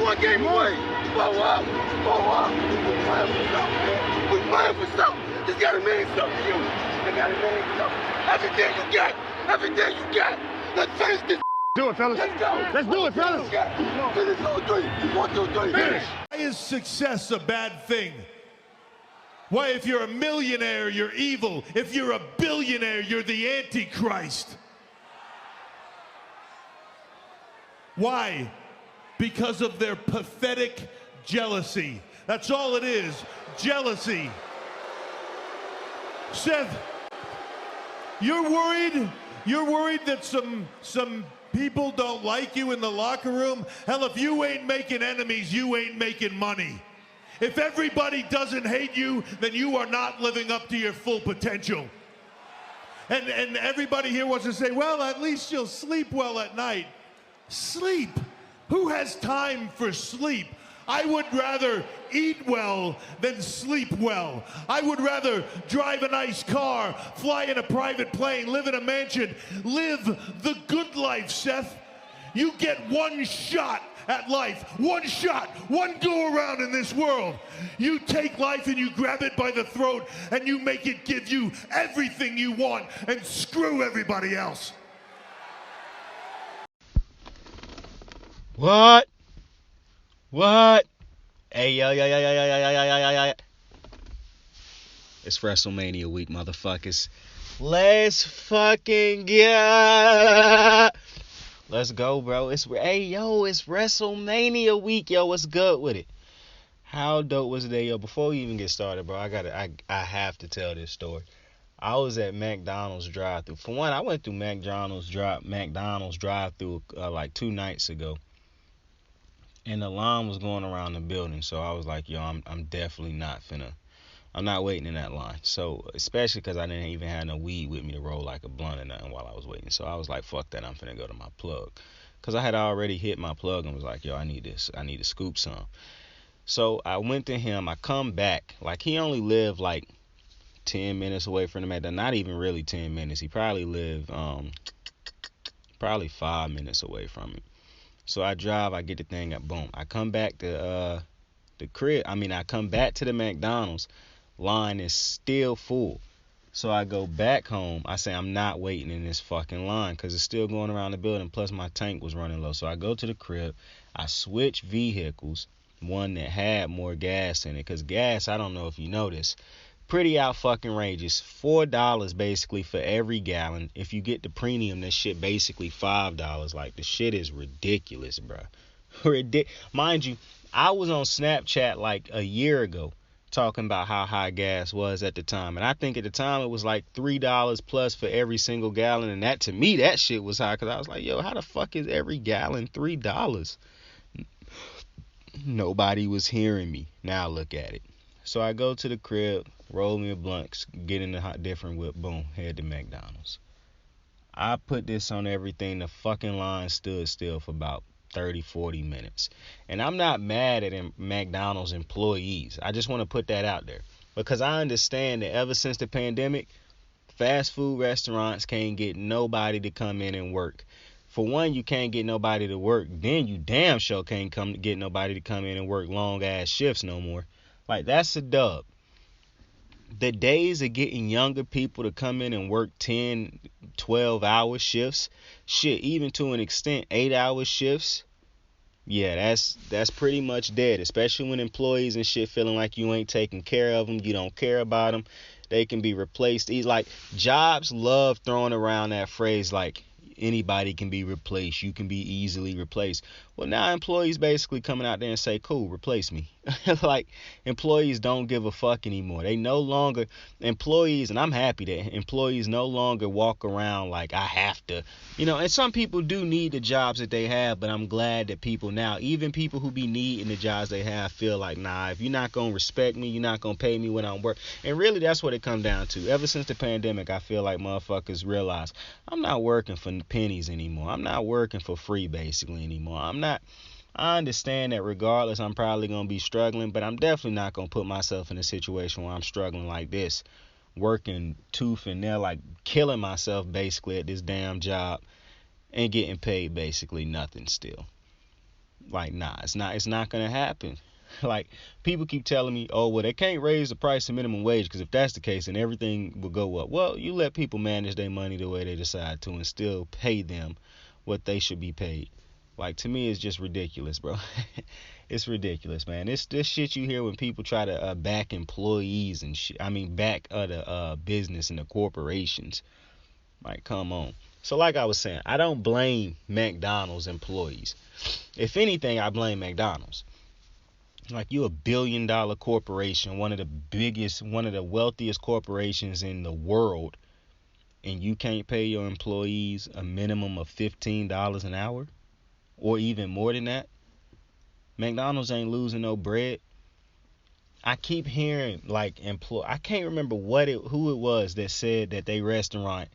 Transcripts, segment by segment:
one game away. Blow up. We're playing for something, man. We're playing for something. It's gotta mean something to you. It gotta mean something. Everything you got. Everything you got. Let's finish this. Do it, fellas. Let's go. Let's do it, fellas. Finish 2, 3. 1, 2, 3. Finish. Why is success a bad thing? Why, if you're a millionaire, you're evil. If you're a billionaire, you're the Antichrist. Why? Because of their pathetic jealousy. That's all it is. Jealousy. Seth, you're worried? You're worried that some people don't like you in the locker room? Hell, if you ain't making enemies, you ain't making money. If everybody doesn't hate you, then you are not living up to your full potential. And everybody here wants to say, well, at least you'll sleep well at night. Sleep? Who has time for sleep? I would rather eat well than sleep well. I would rather drive a nice car, fly in a private plane, live in a mansion, live the good life, Seth. You get one shot at life, one shot, one go around in this world. You take life and you grab it by the throat and you make it give you everything you want and screw everybody else. What? Hey, yo. It's WrestleMania week, motherfuckers. Let's fucking get. Let's go, bro. It's WrestleMania week, yo. What's good with it? How dope was the day, yo? Before we even get started, bro, I have to tell this story. I was at McDonald's drive-thru. For one, I went through McDonald's drive-thru like 2 nights ago, and the line was going around the building. So I was like, yo, I'm definitely not I'm not waiting in that line. So, especially because I didn't even have no weed with me to roll like a blunt or nothing while I was waiting. So I was like, fuck that, I'm finna go to my plug. Because I had already hit my plug and was like, yo, I need this. I need to scoop some. So I went to him. I come back. Like, he only lived like 10 minutes away from the McDonald's. Not even really 10 minutes. He probably lived probably 5 minutes away from me. So I drive, I get the thing up, boom. I come back to the crib. I come back to the McDonald's. Line is still full. So I go back home. I say I'm not waiting in this fucking line because it's still going around the building. Plus my tank was running low. So I go to the crib. I switch vehicles. One that had more gas in it. Because gas, I don't know if you know this, pretty out fucking ranges. $4 basically for every gallon. If you get the premium, that shit basically $5. Like, the shit is ridiculous, bro. Mind you, I was on Snapchat like a year ago talking about how high gas was at the time. And I think at the time it was like $3 plus for every single gallon. And that, to me, that shit was high. Because I was like, yo, how the fuck is every gallon $3? Nobody was hearing me. Now look at it. So I go to the crib, roll me a blunt, get in the hot different whip, boom, head to McDonald's. I put this on everything. The fucking line stood still for about 30, 40 minutes. And I'm not mad at McDonald's employees. I just want to put that out there. Because I understand that ever since the pandemic, fast food restaurants can't get nobody to come in and work. For one, you can't get nobody to work. Then you damn sure can't get nobody to come in and work long-ass shifts no more. Like, that's a dub. The days of getting younger people to come in and work 10, 12-hour shifts, shit, even to an extent, 8-hour shifts, yeah, that's pretty much dead, especially when employees and shit feeling like you ain't taking care of them, you don't care about them, they can be replaced. Like, jobs love throwing around that phrase like, anybody can be replaced, you can be easily replaced. Well, now employees basically coming out there and say, cool, replace me. Like, employees don't give a fuck anymore. They no longer, employees, and I'm happy that employees no longer walk around like, I have to, and some people do need the jobs that they have, but I'm glad that people now, even people who be needing the jobs they have, feel like, nah, if you're not going to respect me, you're not going to pay me when I'm working. And really, that's what it comes down to. Ever since the pandemic, I feel like motherfuckers realize I'm not working for pennies anymore. I'm not working for free, basically, anymore. I understand that regardless, I'm probably going to be struggling, but I'm definitely not going to put myself in a situation where I'm struggling like this, working tooth and nail, like killing myself basically at this damn job and getting paid basically nothing still. Like, nah, it's not gonna happen. Like, people keep telling me, oh, well, they can't raise the price of minimum wage, because if that's the case, then everything will go up. Well, you let people manage their money the way they decide to and still pay them what they should be paid. Like, to me, it's just ridiculous, bro. It's ridiculous, man. This shit you hear when people try to back employees and shit. I mean, back the business and the corporations. Like, come on. So, like I was saying, I don't blame McDonald's employees. If anything, I blame McDonald's. Like, you a $1 billion corporation, one of the wealthiest corporations in the world, and you can't pay your employees a minimum of $15 an hour, or even more than that. McDonald's ain't losing no bread. I keep hearing like I can't remember who it was that said that they restaurant,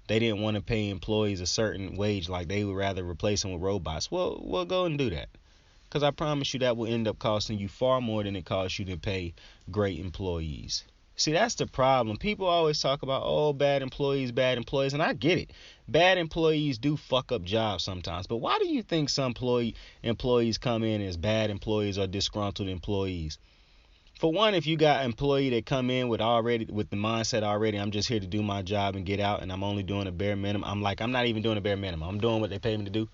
they didn't want to pay employees a certain wage, like they would rather replace them with robots. Well, go and do that. Because I promise you that will end up costing you far more than it costs you to pay great employees. See, that's the problem. People always talk about, oh, bad employees, and I get it. Bad employees do fuck up jobs sometimes. But why do you think some employees come in as bad employees or disgruntled employees? For one, if you got an employee that come in with the mindset already, I'm just here to do my job and get out, and I'm only doing a bare minimum. I'm not even doing a bare minimum. I'm doing what they pay me to do.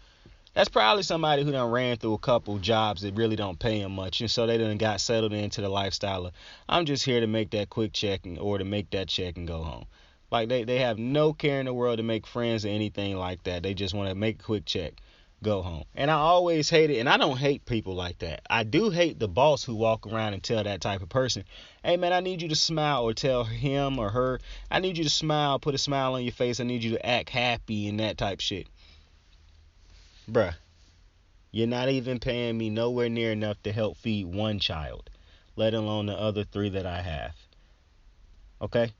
That's probably somebody who done ran through a couple jobs that really don't pay them much, and so they done got settled into the lifestyle of, I'm just here to make that quick check or to make that check and go home. Like, they have no care in the world to make friends or anything like that. They just want to make a quick check, go home. And I always hate it, and I don't hate people like that. I do hate the boss who walk around and tell that type of person, hey man, I need you to smile, or tell him or her, I need you to smile, put a smile on your face, I need you to act happy and that type shit. Bruh, you're not even paying me nowhere near enough to help feed one child, let alone the other 3 that I have. Okay?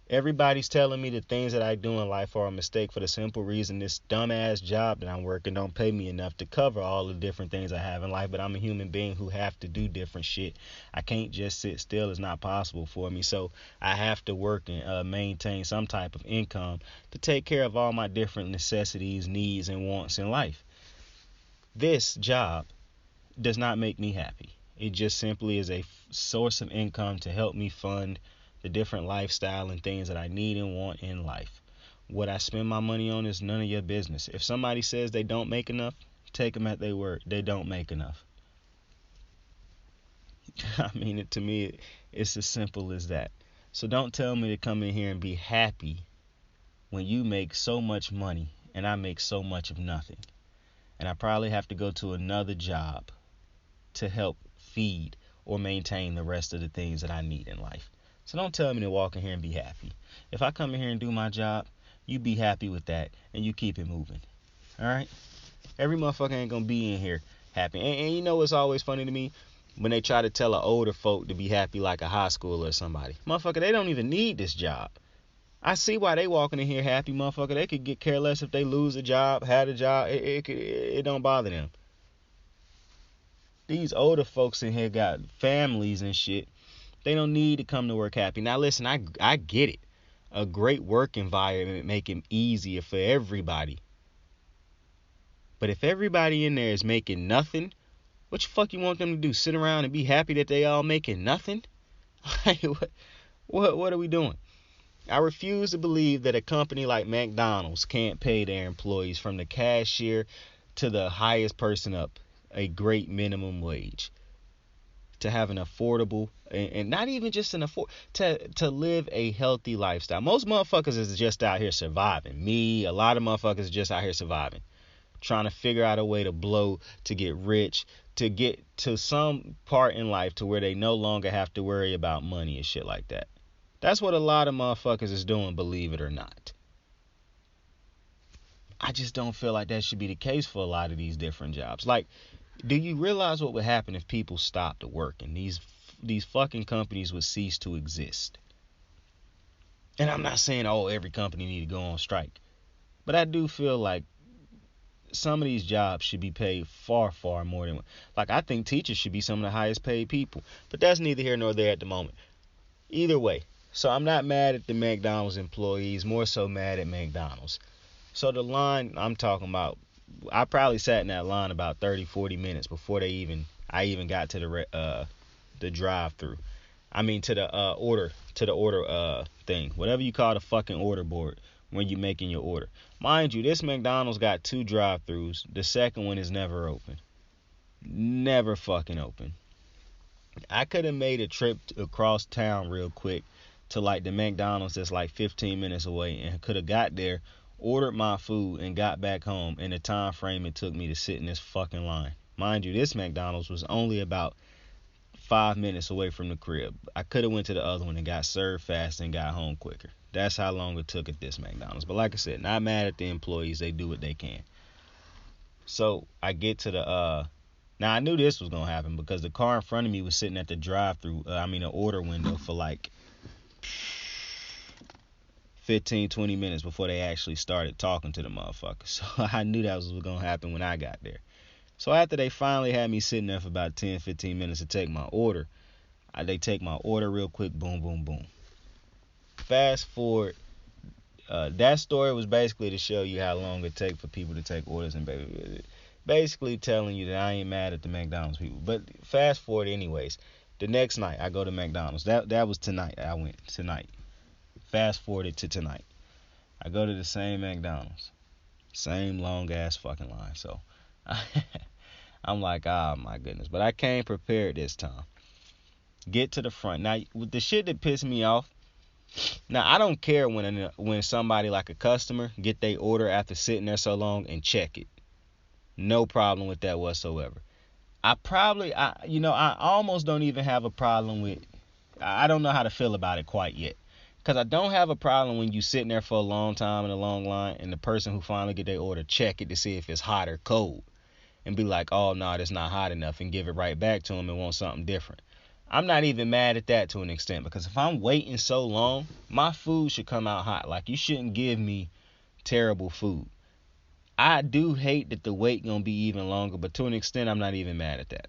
Everybody's telling me the things that I do in life are a mistake for the simple reason this dumbass job that I'm working don't pay me enough to cover all the different things I have in life, but I'm a human being who have to do different shit. I can't just sit still. It's not possible for me. So I have to work and maintain some type of income to take care of all my different necessities, needs, and wants in life. This job does not make me happy. It just simply is a source of income to help me fund the different lifestyle and things that I need and want in life. What I spend my money on is none of your business. If somebody says they don't make enough, take them at their word. They don't make enough. I mean, to me, it's as simple as that. So don't tell me to come in here and be happy when you make so much money and I make so much of nothing. And I probably have to go to another job to help feed or maintain the rest of the things that I need in life. So don't tell me to walk in here and be happy. If I come in here and do my job, you be happy with that and you keep it moving. Alright? Every motherfucker ain't gonna be in here happy. And you know what's always funny to me? When they try to tell an older folk to be happy like a high schooler or somebody. Motherfucker, they don't even need this job. I see why they walking in here happy, motherfucker. They could get care less if they lose a job, had a job. It don't bother them. These older folks in here got families and shit. They don't need to come to work happy. Now listen, I get it. A great work environment make it easier for everybody. But if everybody in there is making nothing, what the fuck you want them to do? Sit around and be happy that they all making nothing? What are we doing? I refuse to believe that a company like McDonald's can't pay their employees, from the cashier to the highest person up, a great minimum wage. To have an affordable, and not even just to live a healthy lifestyle. Most motherfuckers is just out here surviving. Me, a lot of motherfuckers are just out here surviving. Trying to figure out a way to blow, to get rich, to get to some part in life to where they no longer have to worry about money and shit like that. That's what a lot of motherfuckers is doing, believe it or not. I just don't feel like that should be the case for a lot of these different jobs. Like, do you realize what would happen if people stopped working? These fucking companies would cease to exist. And I'm not saying, oh, every company need to go on strike. But I do feel like some of these jobs should be paid far, far more than... Like, I think teachers should be some of the highest paid people. But that's neither here nor there at the moment. Either way. So I'm not mad at the McDonald's employees, more so mad at McDonald's. So the line I'm talking about, I probably sat in that line about 30, 40 minutes before I even got to the drive-through. I mean to the order thing, whatever you call the fucking order board when you making your order. Mind you, this McDonald's got 2 drive-throughs. The second one is never open. Never fucking open. I could have made a trip across town real quick to like the McDonald's that's like 15 minutes away and could have got there, ordered my food, and got back home in the time frame it took me to sit in this fucking line. Mind you, this McDonald's was only about 5 minutes away from the crib. I could have went to the other one and got served fast and got home quicker. That's how long it took at this McDonald's. But like I said, not mad at the employees. They do what they can. So I get to the now I knew this was gonna happen because the car in front of me was sitting at the drive-through. The order window for like 15, 20 minutes before they actually started talking to the motherfucker. So I knew that was gonna happen when I got there. So after they finally had me sitting there for about 10, 15 minutes to take my order, they take my order real quick, boom, boom, boom. Fast forward, that story was basically to show you how long it takes for people to take orders and basically telling you that I ain't mad at the McDonald's people. But fast forward anyways, the next night I go to McDonald's. That was tonight. I went tonight. Fast forwarded to tonight. I go to the same McDonald's. Same long ass fucking line. So I'm like, oh my goodness. But I came prepared this time. Get to the front. Now, with the shit that pissed me off, now I don't care when somebody like a customer get their order after sitting there so long and check it. No problem with that whatsoever. I almost don't even have a problem with, I don't know how to feel about it quite yet. Because I don't have a problem when you sitting there for a long time in a long line and the person who finally get their order check it to see if it's hot or cold. And be like, oh, no, it's not hot enough, and give it right back to them and want something different. I'm not even mad at that to an extent, because if I'm waiting so long, my food should come out hot. Like, you shouldn't give me terrible food. I do hate that the wait gonna be even longer, but to an extent, I'm not even mad at that.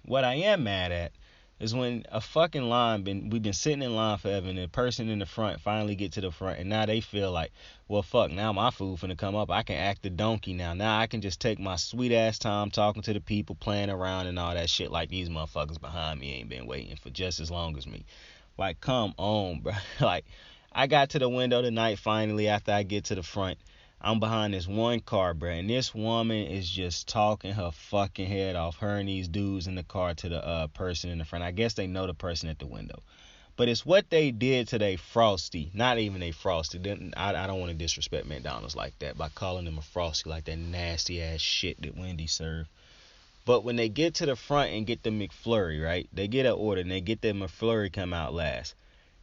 What I am mad at is when a fucking line we've been sitting in line forever, and the person in the front finally get to the front, and now they feel like, well, fuck, now my food finna come up. I can act the donkey now. Now I can just take my sweet ass time talking to the people, playing around and all that shit, like these motherfuckers behind me ain't been waiting for just as long as me. Like, come on, bro. Like, I got to the window tonight finally after I get to the front. I'm behind this one car, bro, and this woman is just talking her fucking head off, her and these dudes in the car, to the person in the front. I guess they know the person at the window. But it's what they did to they Frosty. Not even a Frosty. I don't want to disrespect McDonald's like that by calling them a Frosty, like that nasty ass shit that Wendy's serve. But when they get to the front and get the McFlurry, right? They get an order and they get the McFlurry come out last.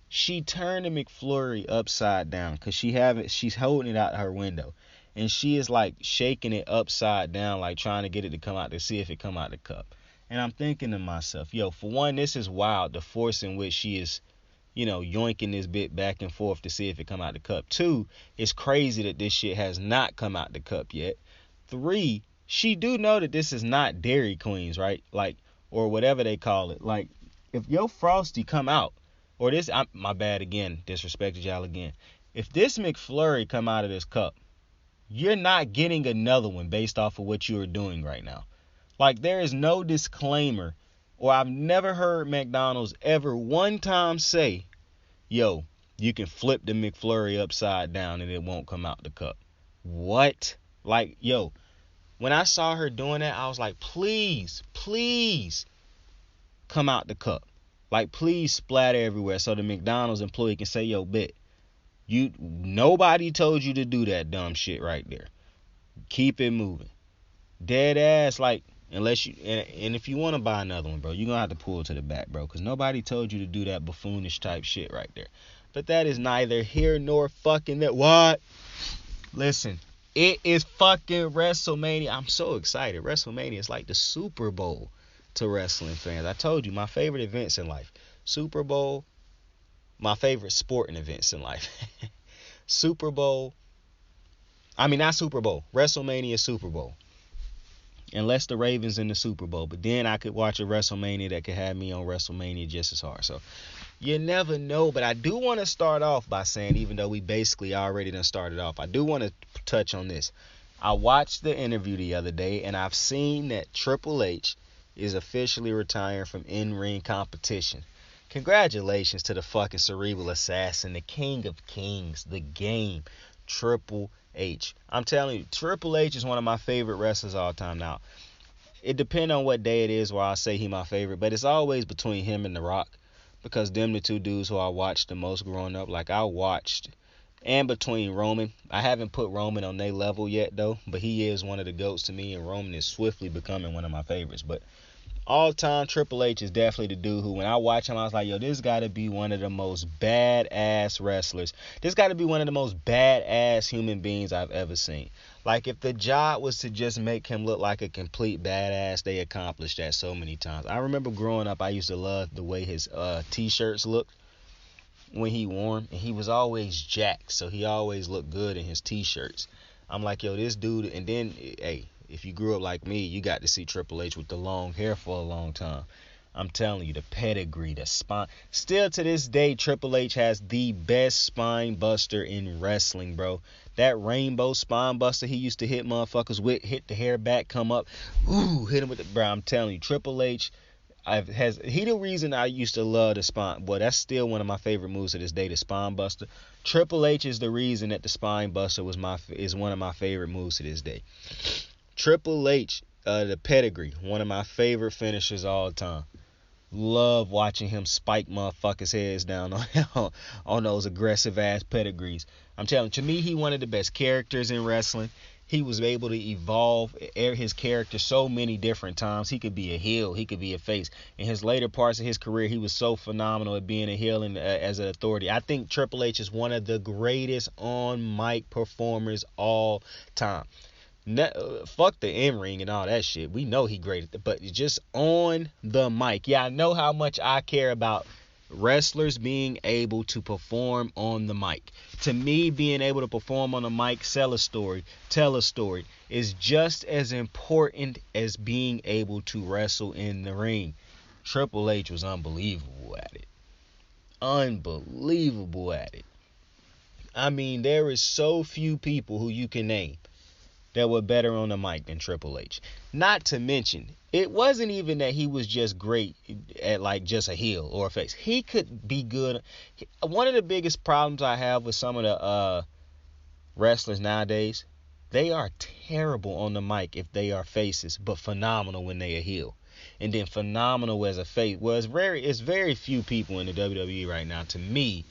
She turned the McFlurry upside down because she's holding it out her window. And she is like shaking it upside down, like trying to get it to come out to see if it come out the cup. And I'm thinking to myself, yo, for one, this is wild, the force in which she is, yoinking this bit back and forth to see if it come out the cup. 2, it's crazy that this shit has not come out the cup yet. 3, she do know that this is not Dairy Queens, right? Like, or whatever they call it. Like, if your Frosty come out, or this, my bad again, disrespected y'all again. If this McFlurry come out of this cup, you're not getting another one based off of what you are doing right now. Like, there is no disclaimer, or I've never heard McDonald's ever one time say, yo, you can flip the McFlurry upside down and it won't come out the cup. What? Like, yo, when I saw her doing that, I was like, please come out the cup. Like, please splatter everywhere so the McDonald's employee can say, yo, nobody told you to do that dumb shit right there. Keep it moving. Dead ass, like, unless you, and if you want to buy another one, bro, you're going to have to pull to the back, bro, because nobody told you to do that buffoonish type shit right there. But that is neither here nor fucking that. What? Listen, it is fucking WrestleMania. I'm so excited. WrestleMania is like the Super Bowl to wrestling fans. I told you, my favorite events in life. Super Bowl, my favorite sporting events in life. Super Bowl. I mean, not Super Bowl. WrestleMania, Super Bowl. Unless the Ravens in the Super Bowl. But then I could watch a WrestleMania that could have me on WrestleMania just as hard. So, you never know. But I do want to start off by saying, even though we basically already done started off, I do want to touch on this. I watched the interview the other day, and I've seen that Triple H is officially retiring from in-ring competition. Congratulations to the fucking cerebral assassin, the king of kings, the game, Triple H. I'm telling you, Triple H is one of my favorite wrestlers all time. Now, it depends on what day it is where I say he my favorite, but it's always between him and The Rock, because them the two dudes who I watched the most growing up. Like, I watched, and between Roman. I haven't put Roman on their level yet, though, but he is one of the GOATs to me, and Roman is swiftly becoming one of my favorites. But all time, Triple H is definitely the dude who, when I watch him, I was like, yo, this got to be one of the most badass wrestlers. This got to be one of the most badass human beings I've ever seen. Like, if the job was to just make him look like a complete badass, they accomplished that so many times. I remember growing up, I used to love the way his t-shirts looked when he wore them, and he was always jacked, so he always looked good in his t-shirts. I'm like, yo, this dude, and then, hey, if you grew up like me, you got to see Triple H with the long hair for a long time. I'm telling you, the pedigree, the spine. Still to this day, Triple H has the best spine buster in wrestling, bro. That rainbow spine buster he used to hit motherfuckers with, hit the hair back, come up, ooh, hit him with the, bro, I'm telling you, Triple H, he the reason I used to love the spine. Boy, that's still one of my favorite moves to this day, the spine buster. Triple H is the reason that the spine buster is one of my favorite moves to this day. Triple H, the pedigree, one of my favorite finishers all time. Love watching him spike motherfuckers' heads down on those aggressive ass pedigrees. I'm telling you, to me, he one of the best characters in wrestling. He was able to evolve his character so many different times. He could be a heel, he could be a face. In his later parts of his career, he was so phenomenal at being a heel and as an authority. I think Triple H is one of the greatest on mic performers all time. Fuck the in-ring and all that shit. We know he great, but just on the mic. Yeah, I know how much I care about wrestlers being able to perform on the mic. To me, being able to perform on the mic, sell a story, tell a story, is just as important as being able to wrestle in the ring. Triple H was unbelievable at it. Unbelievable at it. I mean, there is so few people who you can name that were better on the mic than Triple H. Not to mention, it wasn't even that he was just great at like just a heel or a face. He could be good. One of the biggest problems I have with some of the wrestlers nowadays, they are terrible on the mic if they are faces, but phenomenal when they are heel. And then phenomenal as a face. Well, it's very few people in the WWE right now, to me,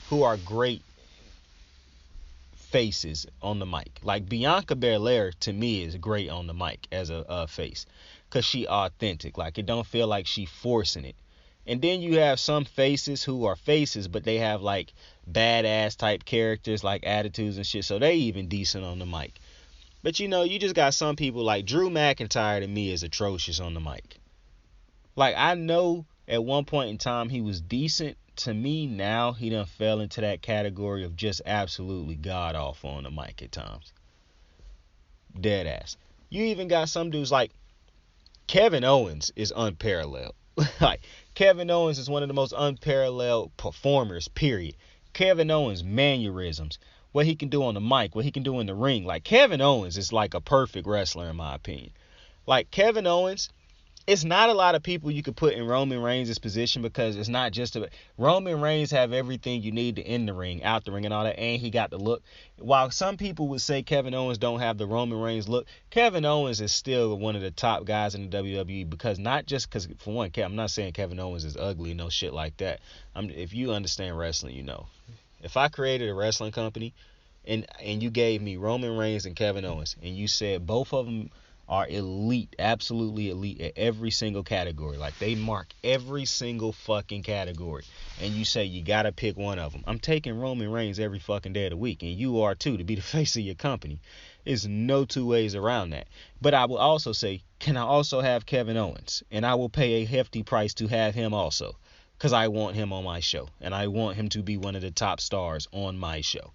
who are great faces on the mic. Like Bianca Belair, to me, is great on the mic as a face, because she authentic. Like, it don't feel like she forcing it. And then you have some faces who are faces, but they have like badass type characters, like attitudes and shit, so they even decent on the mic. But you know, you just got some people like Drew McIntyre, to me, is atrocious on the mic. Like, I know at one point in time he was decent. To me, now he done fell into that category of just absolutely god awful on the mic at times. Dead ass. You even got some dudes like Kevin Owens is unparalleled. Like, Kevin Owens is one of the most unparalleled performers, period. Kevin Owens, mannerisms, what he can do on the mic, what he can do in the ring. Like, Kevin Owens is like a perfect wrestler in my opinion. Like, Kevin Owens, it's not a lot of people you could put in Roman Reigns' position, because it's not just Roman Reigns have everything you need to in the ring, out the ring and all that, and he got the look. While some people would say Kevin Owens don't have the Roman Reigns look, Kevin Owens is still one of the top guys in the WWE, because not just because, for one, I'm not saying Kevin Owens is ugly, no shit like that. If you understand wrestling, you know. If I created a wrestling company and you gave me Roman Reigns and Kevin Owens, and you said both of them are elite, absolutely elite at every single category, like they mark every single fucking category, and you say you gotta pick one of them, I'm taking Roman Reigns every fucking day of the week, and you are too, to be the face of your company. There's no two ways around that. But I will also say, can I also have Kevin Owens? And I will pay a hefty price to have him also, because I want him on my show, and I want him to be one of the top stars on my show.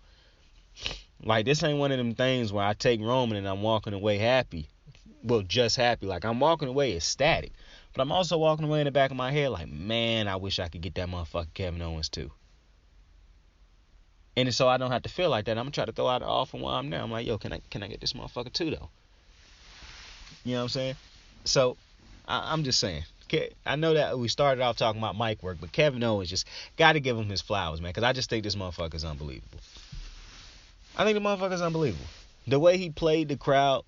Like, this ain't one of them things where I take Roman and I'm walking away happy. Well, just happy. Like, I'm walking away ecstatic, but I'm also walking away in the back of my head like, man, I wish I could get that motherfucking Kevin Owens too. And so I don't have to feel like that. I'm gonna try to throw out an offer while I'm there. I'm like, yo, can I get this motherfucker too though? You know what I'm saying? So I'm just saying. I know that we started off talking about mic work, but Kevin Owens just got to give him his flowers, man, because I just think this motherfucker's unbelievable. I think the motherfucker's unbelievable. The way he played the crowd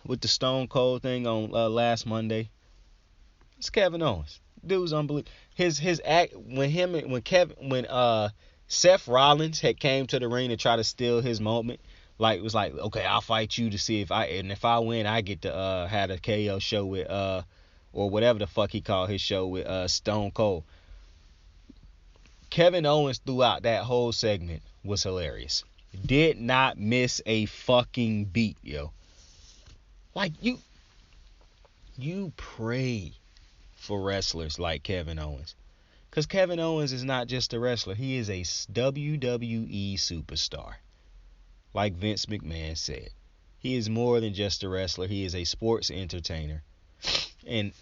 with the Stone Cold thing on last Monday, it's Kevin Owens. Dude's unbelievable. His act when Seth Rollins had came to the ring to try to steal his moment. Like, it was like, okay, I'll fight you to see if I win, I get to have a KO show with or whatever the fuck he called his show with Stone Cold. Kevin Owens throughout that whole segment was hilarious. Did not miss a fucking beat, yo. Like, you pray for wrestlers like Kevin Owens. Because Kevin Owens is not just a wrestler. He is a WWE superstar. Like Vince McMahon said. He is more than just a wrestler. He is a sports entertainer. And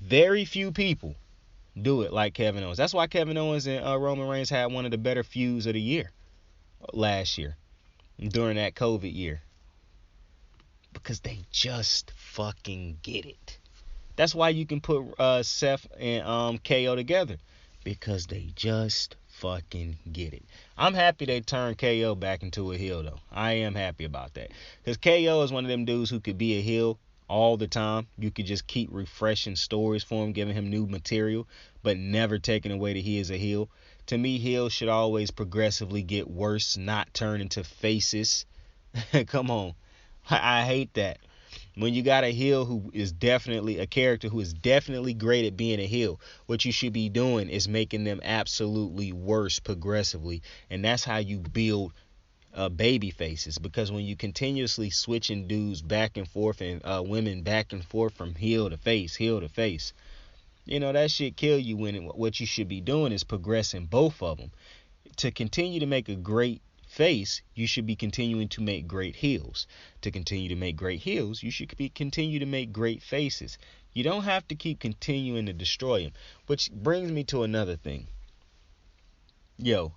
very few people do it like Kevin Owens. That's why Kevin Owens and Roman Reigns had one of the better feuds of the year last year. During that COVID year. Because they just fucking get it. That's why you can put Seth and KO together. Because they just fucking get it. I'm happy they turned KO back into a heel, though. I am happy about that. Because KO is one of them dudes who could be a heel all the time. You could just keep refreshing stories for him, giving him new material, but never taking away that he is a heel. To me, heels should always progressively get worse, not turn into faces. Come on. I hate that. When you got a heel who is definitely a character who is definitely great at being a heel, what you should be doing is making them absolutely worse progressively. And that's how you build baby faces. Because when you continuously switching dudes back and forth and women back and forth from heel to face, you know, that shit kill you. When what you should be doing is progressing both of them. To continue to make a great face, you should be continuing to make great heels. To continue to make great heels, you should continue to make great faces. You don't have to keep continuing to destroy them. Which brings me to another thing. Yo,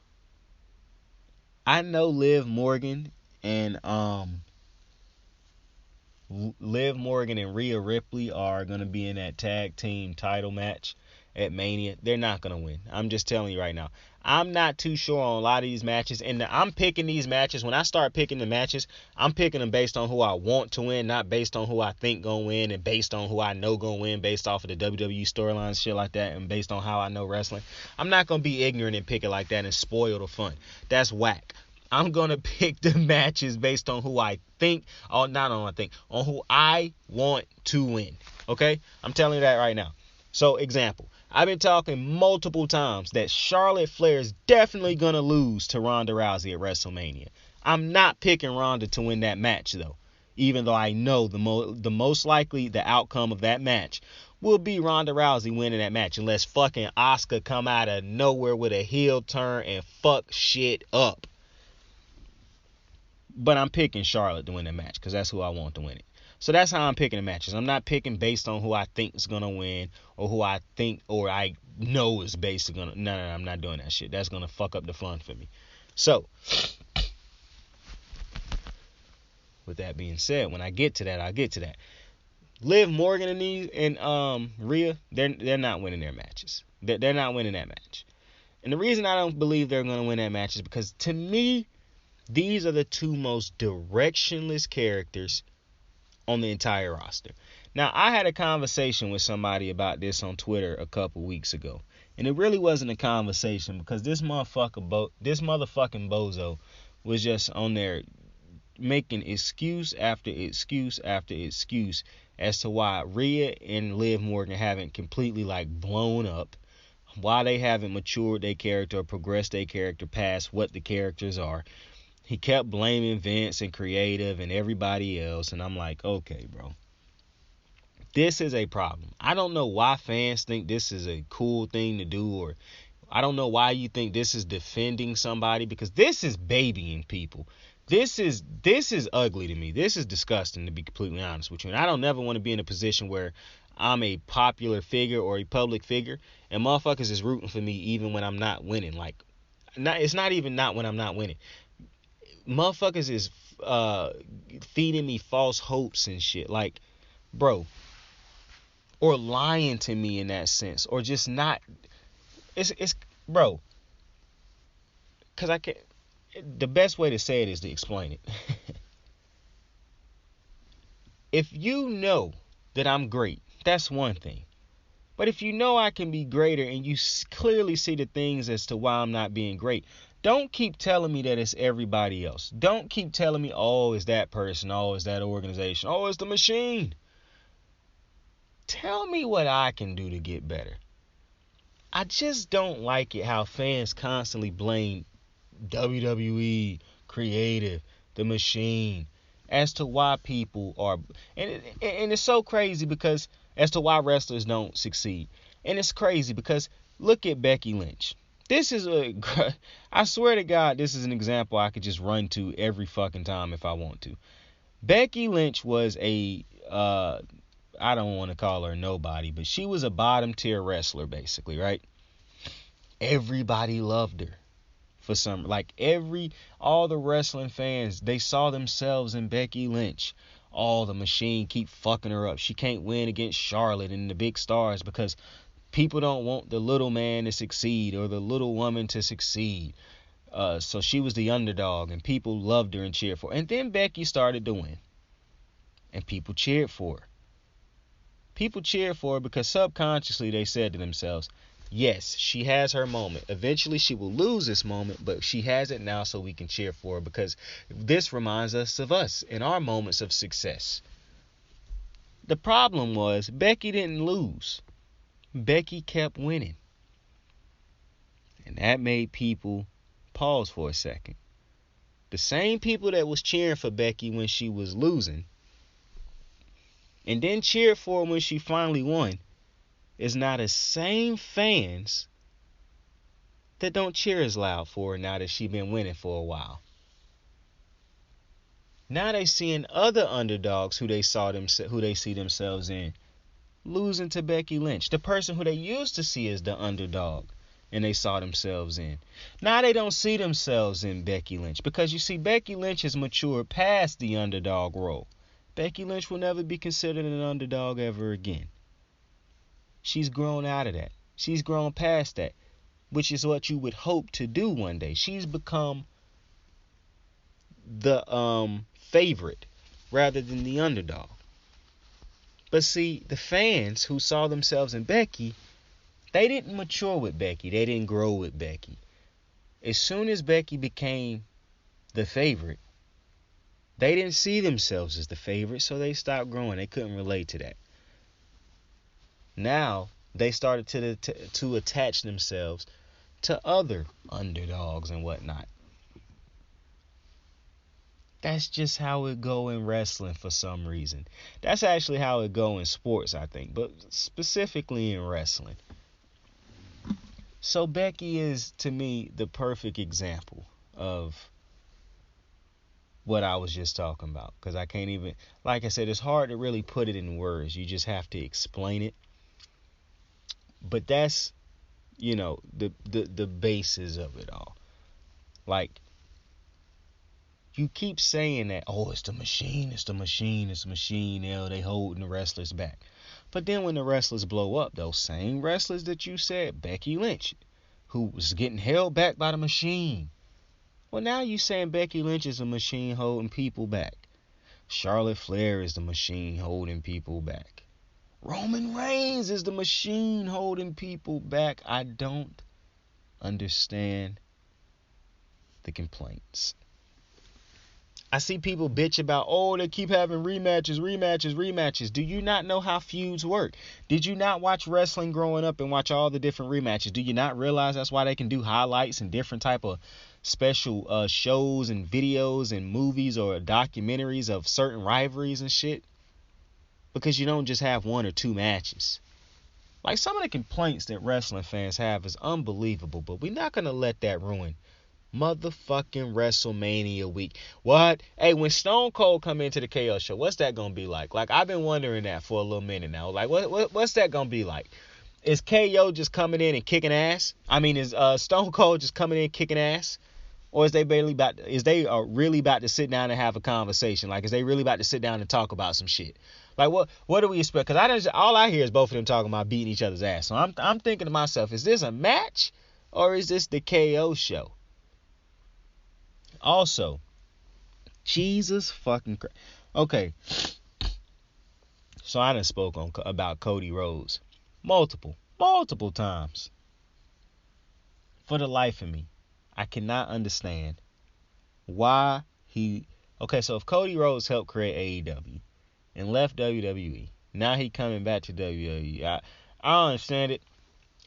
I know Liv Morgan and Rhea Ripley are gonna be in that tag team title match at Mania. They're not gonna win. I'm just telling you right now. I'm not too sure on a lot of these matches, and I'm picking these matches. When I start picking the matches, I'm picking them based on who I want to win, not based on who I think gonna win, and based on who I know gonna win, based off of the WWE storylines, shit like that, and based on how I know wrestling. I'm not gonna be ignorant and pick it like that and spoil the fun. That's whack. I'm gonna pick the matches based on who I think, or not on I think, on who I want to win. Okay? I'm telling you that right now. So, example. I've been talking multiple times that Charlotte Flair is definitely going to lose to Ronda Rousey at WrestleMania. I'm not picking Ronda to win that match, though. Even though I know the most likely the outcome of that match will be Ronda Rousey winning that match. Unless fucking Asuka come out of nowhere with a heel turn and fuck shit up. But I'm picking Charlotte to win that match because that's who I want to win it. So that's how I'm picking the matches. I'm not picking based on who I think is going to win or who I think or I know is basically going to. No, I'm not doing that shit. That's going to fuck up the fun for me. So, with that being said, when I get to that, I'll get to that. Liv Morgan and Rhea, they're not winning their matches. They're not winning that match. And the reason I don't believe they're going to win that match is because, to me, these are the two most directionless characters on the entire roster. Now, I had a conversation with somebody about this on Twitter a couple weeks ago. And it really wasn't a conversation because this motherfucking bozo was just on there making excuse after excuse after excuse as to why Rhea and Liv Morgan haven't completely blown up, why they haven't matured their character or progressed their character past what the characters are. He kept blaming Vince and creative and everybody else. And I'm like, okay, bro. This is a problem. I don't know why fans think this is a cool thing to do. Or I don't know why you think this is defending somebody. Because this is babying people. This is ugly to me. This is disgusting, to be completely honest with you. And I don't never want to be in a position where I'm a popular figure or a public figure. And motherfuckers is rooting for me even when I'm not winning. It's not even not when I'm not winning. Motherfuckers is feeding me false hopes and shit. Like, bro, or lying to me in that sense, or just not. It's bro. Cause I can't. The best way to say it is to explain it. If you know that I'm great, that's one thing. But if you know I can be greater and you clearly see the things as to why I'm not being great, don't keep telling me that it's everybody else. Don't keep telling me, oh, it's that person, oh, it's that organization, oh, it's the machine. Tell me what I can do to get better. I just don't like it how fans constantly blame WWE, creative, the machine, as to why people are, and it's so crazy because as to why wrestlers don't succeed. And it's crazy because look at Becky Lynch. This is I swear to God, this is an example I could just run to every fucking time if I want to. Becky Lynch was a, I don't want to call her nobody, but she was a bottom tier wrestler basically, right? Everybody loved her. For some, like all the wrestling fans, they saw themselves in Becky Lynch. Oh, the machine keep fucking her up. She can't win against Charlotte and the big stars because people don't want the little man to succeed or the little woman to succeed. So she was the underdog and people loved her and cheered for her. And then Becky started to win. And people cheered for her. People cheered for her because subconsciously they said to themselves, yes, she has her moment. Eventually she will lose this moment, but she has it now so we can cheer for her because this reminds us of us in our moments of success. The problem was Becky didn't lose. Becky kept winning. And that made people pause for a second. The same people that was cheering for Becky when she was losing and then cheered for her when she finally won is now the same fans that don't cheer as loud for her now that she been winning for a while. Now they seeing other underdogs who they see themselves in losing to Becky Lynch, the person who they used to see as the underdog and they saw themselves in. Now they don't see themselves in Becky Lynch because you see Becky Lynch has matured past the underdog role. Becky Lynch will never be considered an underdog ever again. She's grown out of that. She's grown past that, which is what you would hope to do one day. She's become the favorite rather than the underdog. But see, the fans who saw themselves in Becky, they didn't mature with Becky. They didn't grow with Becky. As soon as Becky became the favorite, they didn't see themselves as the favorite, so they stopped growing. They couldn't relate to that. Now they started to attach themselves to other underdogs and whatnot. That's just how it go in wrestling for some reason. That's actually how it go in sports, I think, but specifically in wrestling. So Becky is, to me, the perfect example of what I was just talking about. Because I can't even, like I said, it's hard to really put it in words. You just have to explain it. But that's, the basis of it all. Like, you keep saying that, oh, it's the machine, it's the machine, it's the machine, they holding the wrestlers back. But then when the wrestlers blow up, those same wrestlers that you said, Becky Lynch, who was getting held back by the machine. Well, now you saying Becky Lynch is a machine holding people back. Charlotte Flair is the machine holding people back. Roman Reigns is the machine holding people back. I don't understand the complaints. I see people bitch about, oh, they keep having rematches. Do you not know how feuds work? Did you not watch wrestling growing up and watch all the different rematches? Do you not realize that's why they can do highlights and different type of special shows and videos and movies or documentaries of certain rivalries and shit? Because you don't just have one or two matches. Like, some of the complaints that wrestling fans have is unbelievable, but we're not going to let that ruin motherfucking WrestleMania week. What? Hey, when Stone Cold come into the KO show, what's that gonna be like? Like, I've been wondering that for a little minute now. Like, what's that gonna be like? Is KO just coming in and kicking ass? I mean, is Stone Cold just coming in kicking ass? Or is they really about to sit down and have a conversation? Like, is they really about to sit down and talk about some shit? Like, what do we expect? Because all I hear is both of them talking about beating each other's ass. So I'm thinking to myself, is this a match or is this the KO show? Also, Jesus fucking Christ. Okay, so I done spoke about Cody Rhodes multiple times. For the life of me, I cannot understand why he. Okay, so if Cody Rhodes helped create AEW and left WWE, now he coming back to WWE. I don't understand it.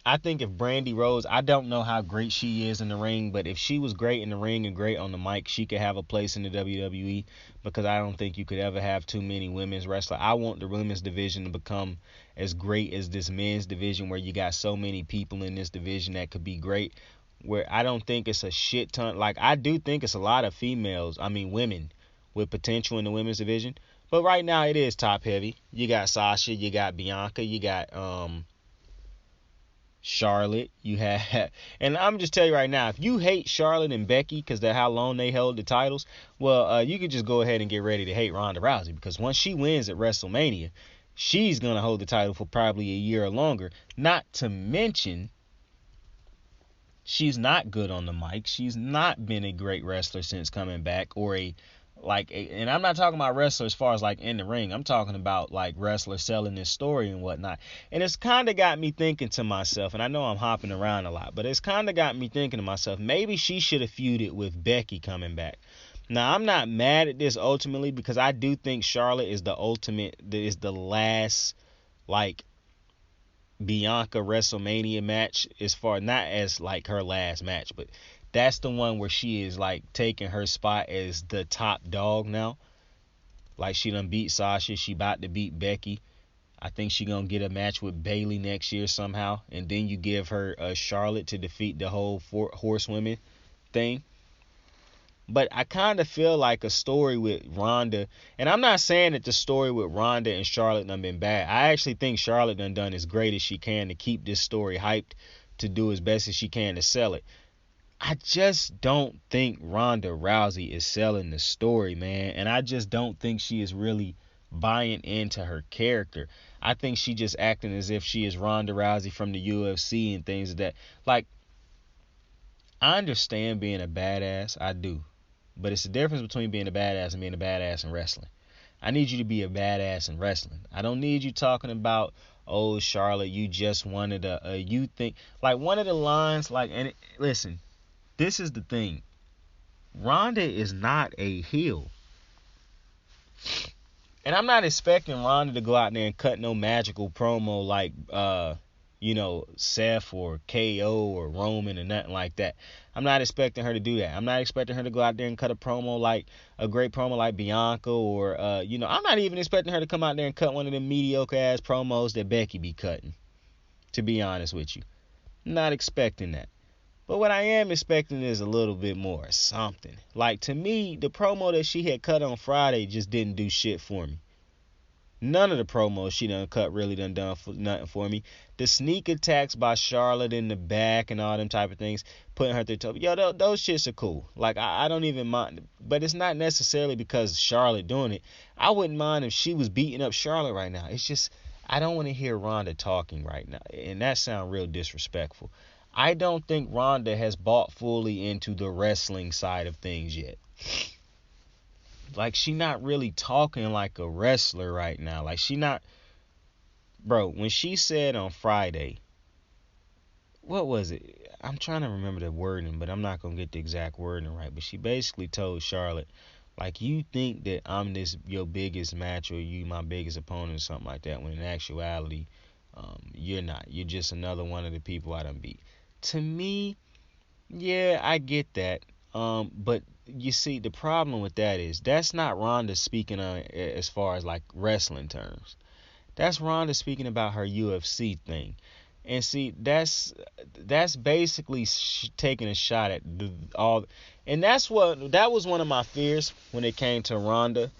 I think if Brandy Rhodes, I don't know how great she is in the ring, but if she was great in the ring and great on the mic, she could have a place in the WWE, because I don't think you could ever have too many women's wrestlers. I want the women's division to become as great as this men's division, where you got so many people in this division that could be great, where I don't think it's a shit ton. Like, I do think it's a lot of women with potential in the women's division, but right now it is top heavy. You got Sasha, you got Bianca, you got Charlotte, you have, and I'm just tell you right now, if you hate Charlotte and Becky because of how long they held the titles, well, you could just go ahead and get ready to hate Ronda Rousey, because once she wins at WrestleMania, she's gonna hold the title for probably a year or longer. Not to mention, she's not good on the mic. She's not been a great wrestler since coming back, and I'm not talking about wrestler as far as like in the ring. I'm talking about like wrestler selling this story and whatnot. And it's kind of got me thinking to myself, and I know I'm hopping around a lot, but it's kind of got me thinking to myself, maybe she should have feuded with Becky coming back. Now, I'm not mad at this ultimately, because I do think Charlotte is the last like Bianca WrestleMania match, as far, not as like her last match, but that's the one where she is like taking her spot as the top dog now. Like, she done beat Sasha, she about to beat Becky. I think she gonna get a match with Bayley next year somehow, and then you give her Charlotte to defeat the whole horsewomen thing. But I kind of feel like a story with Ronda, and I'm not saying that the story with Ronda and Charlotte done been bad. I actually think Charlotte done as great as she can to keep this story hyped, to do as best as she can to sell it. I just don't think Ronda Rousey is selling the story, man. And I just don't think she is really buying into her character. I think she just acting as if she is Ronda Rousey from the UFC and things of that. Like, I understand being a badass. I do. But it's the difference between being a badass and being a badass in wrestling. I need you to be a badass in wrestling. I don't need you talking about, oh, Charlotte, you just wanted you think. Like, one of the lines, like, listen. This is the thing. Ronda is not a heel. And I'm not expecting Ronda to go out there and cut no magical promo like, Seth or KO or Roman or nothing like that. I'm not expecting her to do that. I'm not expecting her to go out there and cut a great promo like Bianca or, I'm not even expecting her to come out there and cut one of them mediocre ass promos that Becky be cutting, to be honest with you. I'm not expecting that. But what I am expecting is a little bit more something. Like, to me, the promo that she had cut on Friday just didn't do shit for me. None of the promos she done cut really done nothing for me. The sneak attacks by Charlotte in the back and all them type of things, putting her through the top. Yo, those shits are cool. Like, I don't even mind. But it's not necessarily because Charlotte doing it. I wouldn't mind if she was beating up Charlotte right now. It's just, I don't want to hear Ronda talking right now. And that sounds real disrespectful. I don't think Ronda has bought fully into the wrestling side of things yet. Like, she not really talking like a wrestler right now. Like, she not... Bro, when she said on Friday... What was it? I'm trying to remember the wording, but I'm not going to get the exact wording right. But she basically told Charlotte, like, you think that I'm your biggest match or you my biggest opponent or something like that, when in actuality, you're not. You're just another one of the people I done beat. To me, yeah, I get that. But you see, the problem with that is that's not Ronda speaking on as far as like wrestling terms. That's Ronda speaking about her UFC thing. And see, that's basically taking a shot at all. And that was one of my fears when it came to Ronda.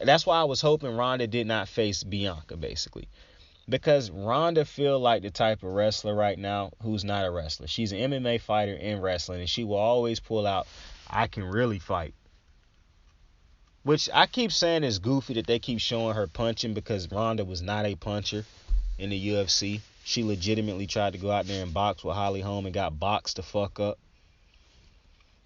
That's why I was hoping Ronda did not face Bianca, basically. Because Ronda feel like the type of wrestler right now who's not a wrestler. She's an MMA fighter in wrestling, and she will always pull out, I can really fight. Which I keep saying is goofy that they keep showing her punching, because Ronda was not a puncher in the UFC. She legitimately tried to go out there and box with Holly Holm and got boxed the fuck up.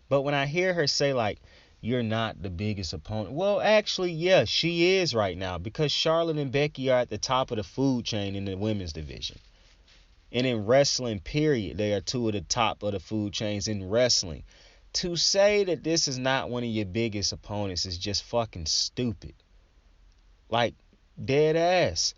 But when I hear her say, like, you're not the biggest opponent. Well, actually, yeah, she is right now, because Charlotte and Becky are at the top of the food chain in the women's division. And in wrestling, period, they are two of the top of the food chains in wrestling. To say that this is not one of your biggest opponents is just fucking stupid. Like, dead ass.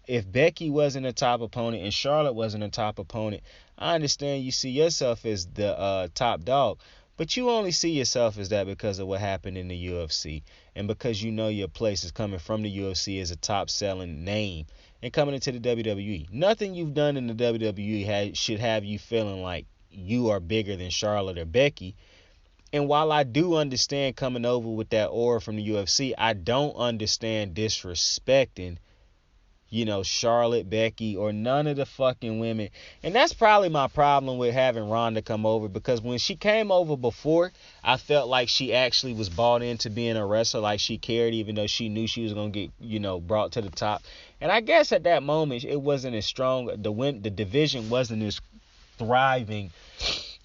If Becky wasn't a top opponent and Charlotte wasn't a top opponent, I understand you see yourself as the top dog. But you only see yourself as that because of what happened in the UFC. And because you know your place is coming from the UFC as a top-selling name and coming into the WWE. Nothing you've done in the WWE should have you feeling like you are bigger than Charlotte or Becky. And while I do understand coming over with that aura from the UFC, I don't understand disrespecting, you know, Charlotte, Becky, or none of the fucking women. And that's probably my problem with having Ronda come over, because when she came over before, I felt like she actually was bought into being a wrestler, like she cared, even though she knew she was going to get, you know, brought to the top. And I guess at that moment, it wasn't as strong. The division wasn't as thriving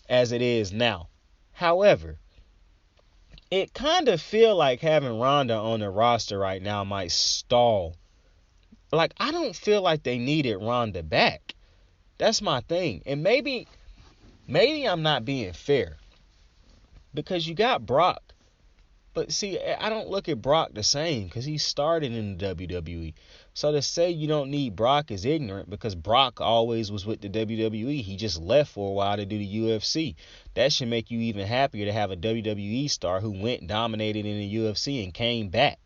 as it is now. However, it kind of feel like having Ronda on the roster right now might stall. Like, I don't feel like they needed Ronda back. That's my thing. And maybe I'm not being fair, because you got Brock. But see, I don't look at Brock the same, because he started in the WWE. So to say you don't need Brock is ignorant, because Brock always was with the WWE. He just left for a while to do the UFC. That should make you even happier to have a WWE star who went, dominated in the UFC, and came back.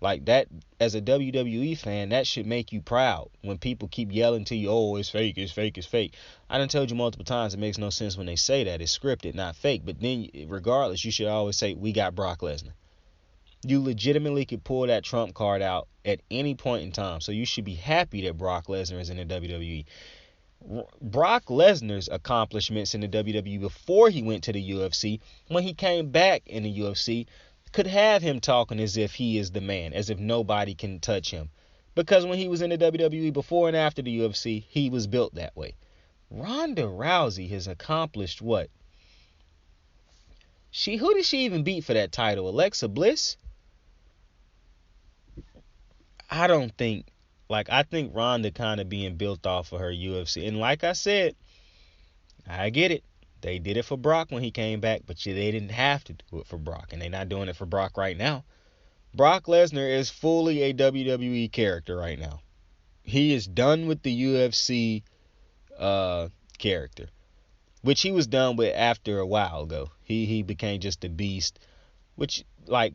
Like that, as a WWE fan, that should make you proud when people keep yelling to you, oh, it's fake, it's fake, it's fake. I done told you multiple times it makes no sense when they say that. It's scripted, not fake. But then, regardless, you should always say, we got Brock Lesnar. You legitimately could pull that trump card out at any point in time. So you should be happy that Brock Lesnar is in the WWE. Brock Lesnar's accomplishments in the WWE before he went to the UFC, when he came back in the UFC, could have him talking as if he is the man, as if nobody can touch him. Because when he was in the WWE before and after the UFC, he was built that way. Ronda Rousey has accomplished what? Who did she even beat for that title? Alexa Bliss? I think Ronda kind of being built off of her UFC. And like I said, I get it. They did it for Brock when he came back, but they didn't have to do it for Brock, and they're not doing it for Brock right now. Brock Lesnar is fully a WWE character right now. He is done with the UFC character, which he was done with after a while ago. He became just a beast, which, like,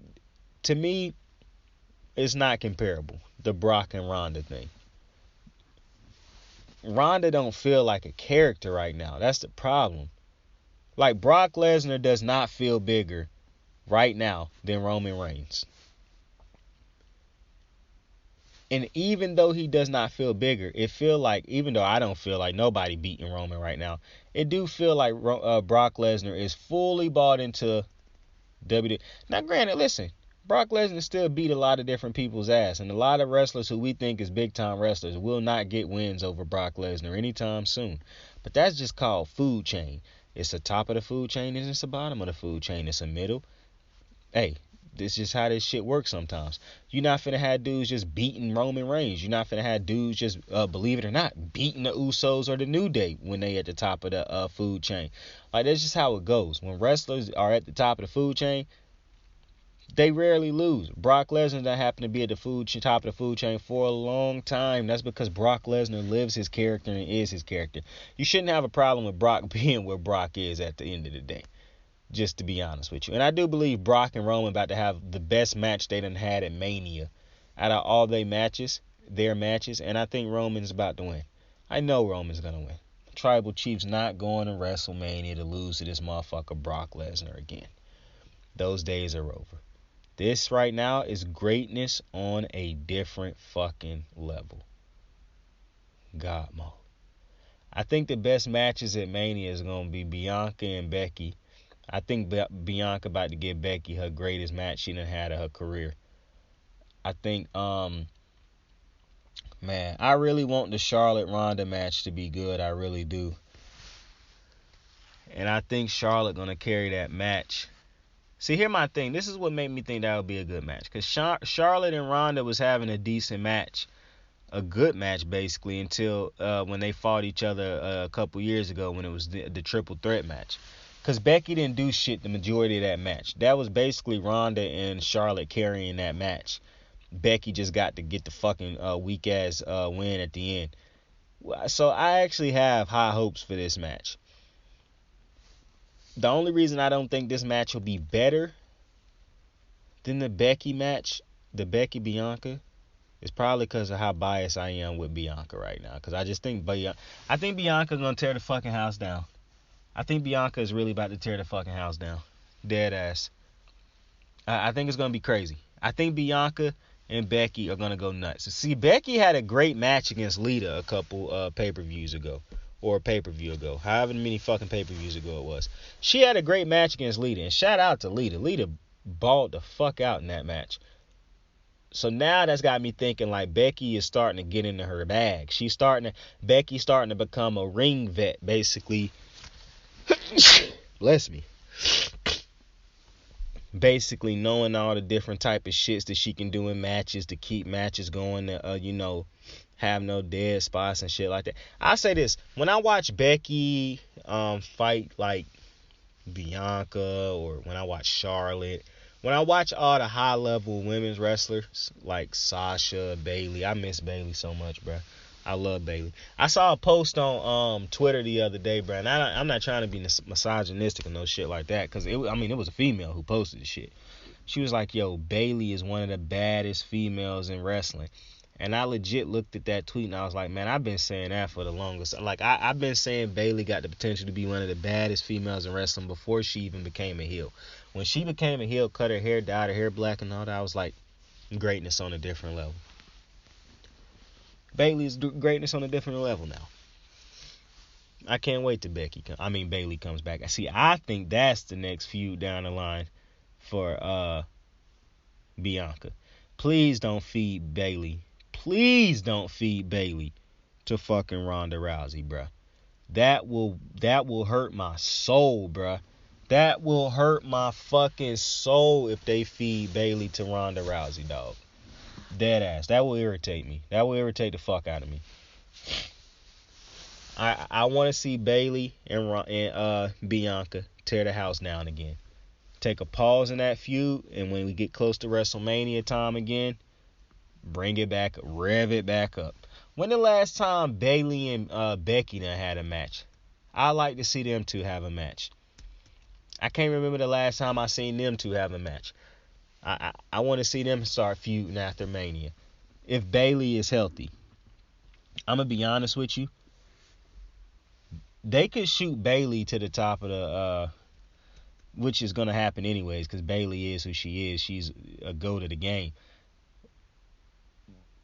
to me, is not comparable, the Brock and Ronda thing. Ronda don't feel like a character right now. That's the problem. Like, Brock Lesnar does not feel bigger right now than Roman Reigns. And even though he does not feel bigger, it feel like, even though I don't feel like nobody beating Roman right now, it do feel like Brock Lesnar is fully bought into WWE. Now, granted, listen, Brock Lesnar still beat a lot of different people's ass, and a lot of wrestlers who we think is big-time wrestlers will not get wins over Brock Lesnar anytime soon. But that's just called food chain. It's the top of the food chain and it's the bottom of the food chain. It's a middle. Hey, this is just how this shit works sometimes. You're not finna have dudes just beating Roman Reigns. You're not finna have dudes just, believe it or not, beating the Usos or the New Day when they at the top of the food chain. Like, that's just how it goes. When wrestlers are at the top of the food chain, they rarely lose. Brock Lesnar that happened to be at the top of the food chain for a long time. That's because Brock Lesnar lives his character and is his character. You shouldn't have a problem with Brock being where Brock is at the end of the day, just to be honest with you. And I do believe Brock and Roman about to have the best match they done had at Mania out of all their matches, and I think Roman's about to win. I know Roman's going to win. Tribal Chief's not going to WrestleMania to lose to this motherfucker Brock Lesnar again. Those days are over. This right now is greatness on a different fucking level. God mode. I think the best matches at Mania is going to be Bianca and Becky. I think Bianca about to give Becky her greatest match she done had in her career. I think, man, I really want the Charlotte Ronda match to be good. I really do. And I think Charlotte going to carry that match. See, here's my thing. This is what made me think that would be a good match. Because Charlotte and Ronda was having a decent match. A good match, basically, until when they fought each other a couple years ago when it was the triple threat match. Because Becky didn't do shit the majority of that match. That was basically Ronda and Charlotte carrying that match. Becky just got to get the fucking weak-ass win at the end. So I actually have high hopes for this match. The only reason I don't think this match will be better than the Becky match, the Becky-Bianca, is probably because of how biased I am with Bianca right now. Because I just think Bianca's going to tear the fucking house down. I think Bianca is really about to tear the fucking house down. Dead ass. I think it's going to be crazy. I think Bianca and Becky are going to go nuts. See, Becky had a great match against Lita a couple pay-per-views ago. Or a pay-per-view ago. However many fucking pay-per-views ago it was. She had a great match against Lita. And shout out to Lita. Lita balled the fuck out in that match. So now that's got me thinking like Becky is starting to get into her bag. Becky's starting to become a ring vet, basically. Bless me. Basically knowing all the different type of shits that she can do in matches to keep matches going, have no dead spots and shit like that. I say this, when I watch Becky fight like Bianca, or when I watch Charlotte, when I watch all the high level women's wrestlers like Sasha, Bayley, I miss Bayley so much, bro. I love Bayley. I saw a post on Twitter the other day, bro, and I'm not trying to be misogynistic or no shit like that, because it was a female who posted the shit. She was like, yo, Bayley is one of the baddest females in wrestling. And I legit looked at that tweet and I was like, man, I've been saying that for the longest. Like, I've been saying Bayley got the potential to be one of the baddest females in wrestling before she even became a heel. When she became a heel, cut her hair, dyed her hair black and all that, I was like, greatness on a different level. Bayley's greatness on a different level now. I can't wait till Bayley comes back. See, I think that's the next feud down the line for Bianca. Please don't feed Bayley. Please don't feed Bayley to fucking Ronda Rousey, bruh. That will hurt my soul, bruh. That will hurt my fucking soul if they feed Bayley to Ronda Rousey, dog. Dead ass. That will irritate me. That will irritate the fuck out of me. I want to see Bayley and Bianca tear the house down again. Take a pause in that feud, and when we get close to WrestleMania time again, bring it back, rev it back up. When the last time Bayley and Becky done had a match? I like to see them two have a match. I can't remember the last time I seen them two have a match. I want to see them start feuding after Mania. If Bayley is healthy, I'm going to be honest with you. They could shoot Bayley to the top of the, which is going to happen anyways, because Bayley is who she is. She's a go to the game.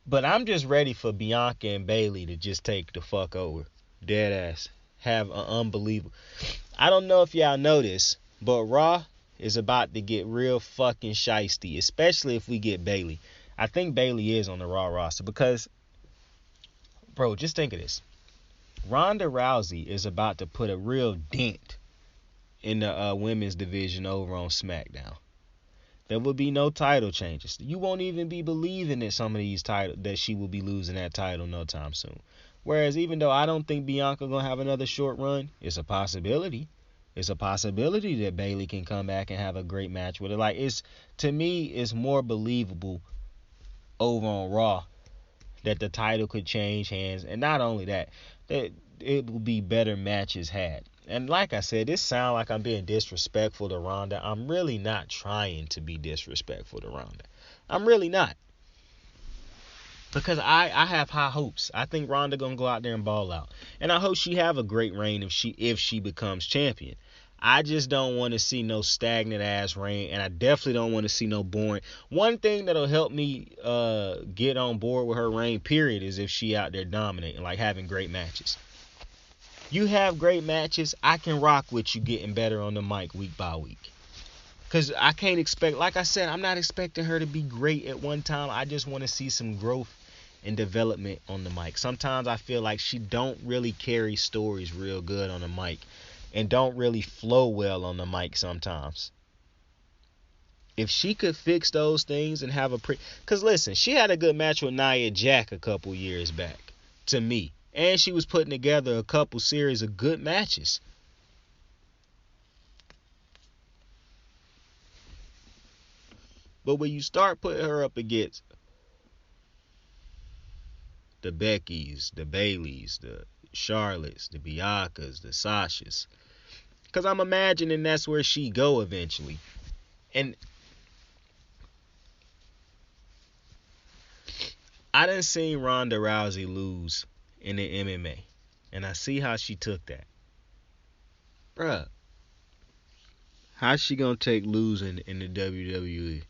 But I'm just ready for Bianca and Bayley to just take the fuck over. Dead ass. Have an unbelievable. I don't know if y'all know this, but Raw is about to get real fucking shiesty, especially if we get Bayley. I think Bayley is on the Raw roster because, bro, just think of this. Ronda Rousey is about to put a real dent in the women's division over on SmackDown. There will be no title changes. You won't even be believing that some of these titles, that she will be losing that title no time soon. Whereas even though I don't think Bianca gonna have another short run, it's a possibility. It's a possibility that Bayley can come back and have a great match with her. Like, to me, it's more believable over on Raw that the title could change hands, and not only that it will be better matches had. And like I said, this sounds like I'm being disrespectful to Ronda. I'm really not trying to be disrespectful to Ronda. I'm really not. Because I have high hopes. I think Ronda gonna go out there and ball out. And I hope she have a great reign if she becomes champion. I just don't want to see no stagnant ass reign, and I definitely don't want to see no boring. One thing that'll help me get on board with her reign, period, is if she out there dominating, like having great matches. You have great matches, I can rock with you getting better on the mic week by week. Because I can't expect, like I said, I'm not expecting her to be great at one time. I just want to see some growth and development on the mic. Sometimes I feel like she don't really carry stories real good on the mic. And don't really flow well on the mic sometimes. If she could fix those things and have a because listen, she had a good match with Nia Jax a couple years back, to me. And she was putting together a couple series of good matches. But when you start putting her up against the Beckys, the Baileys, the Charlottes, the Biancas, the Sashas, because I'm imagining that's where she go eventually. And I done seen Ronda Rousey lose in the MMA. And I see how she took that. Bruh. How's she gonna take losing in the WWE?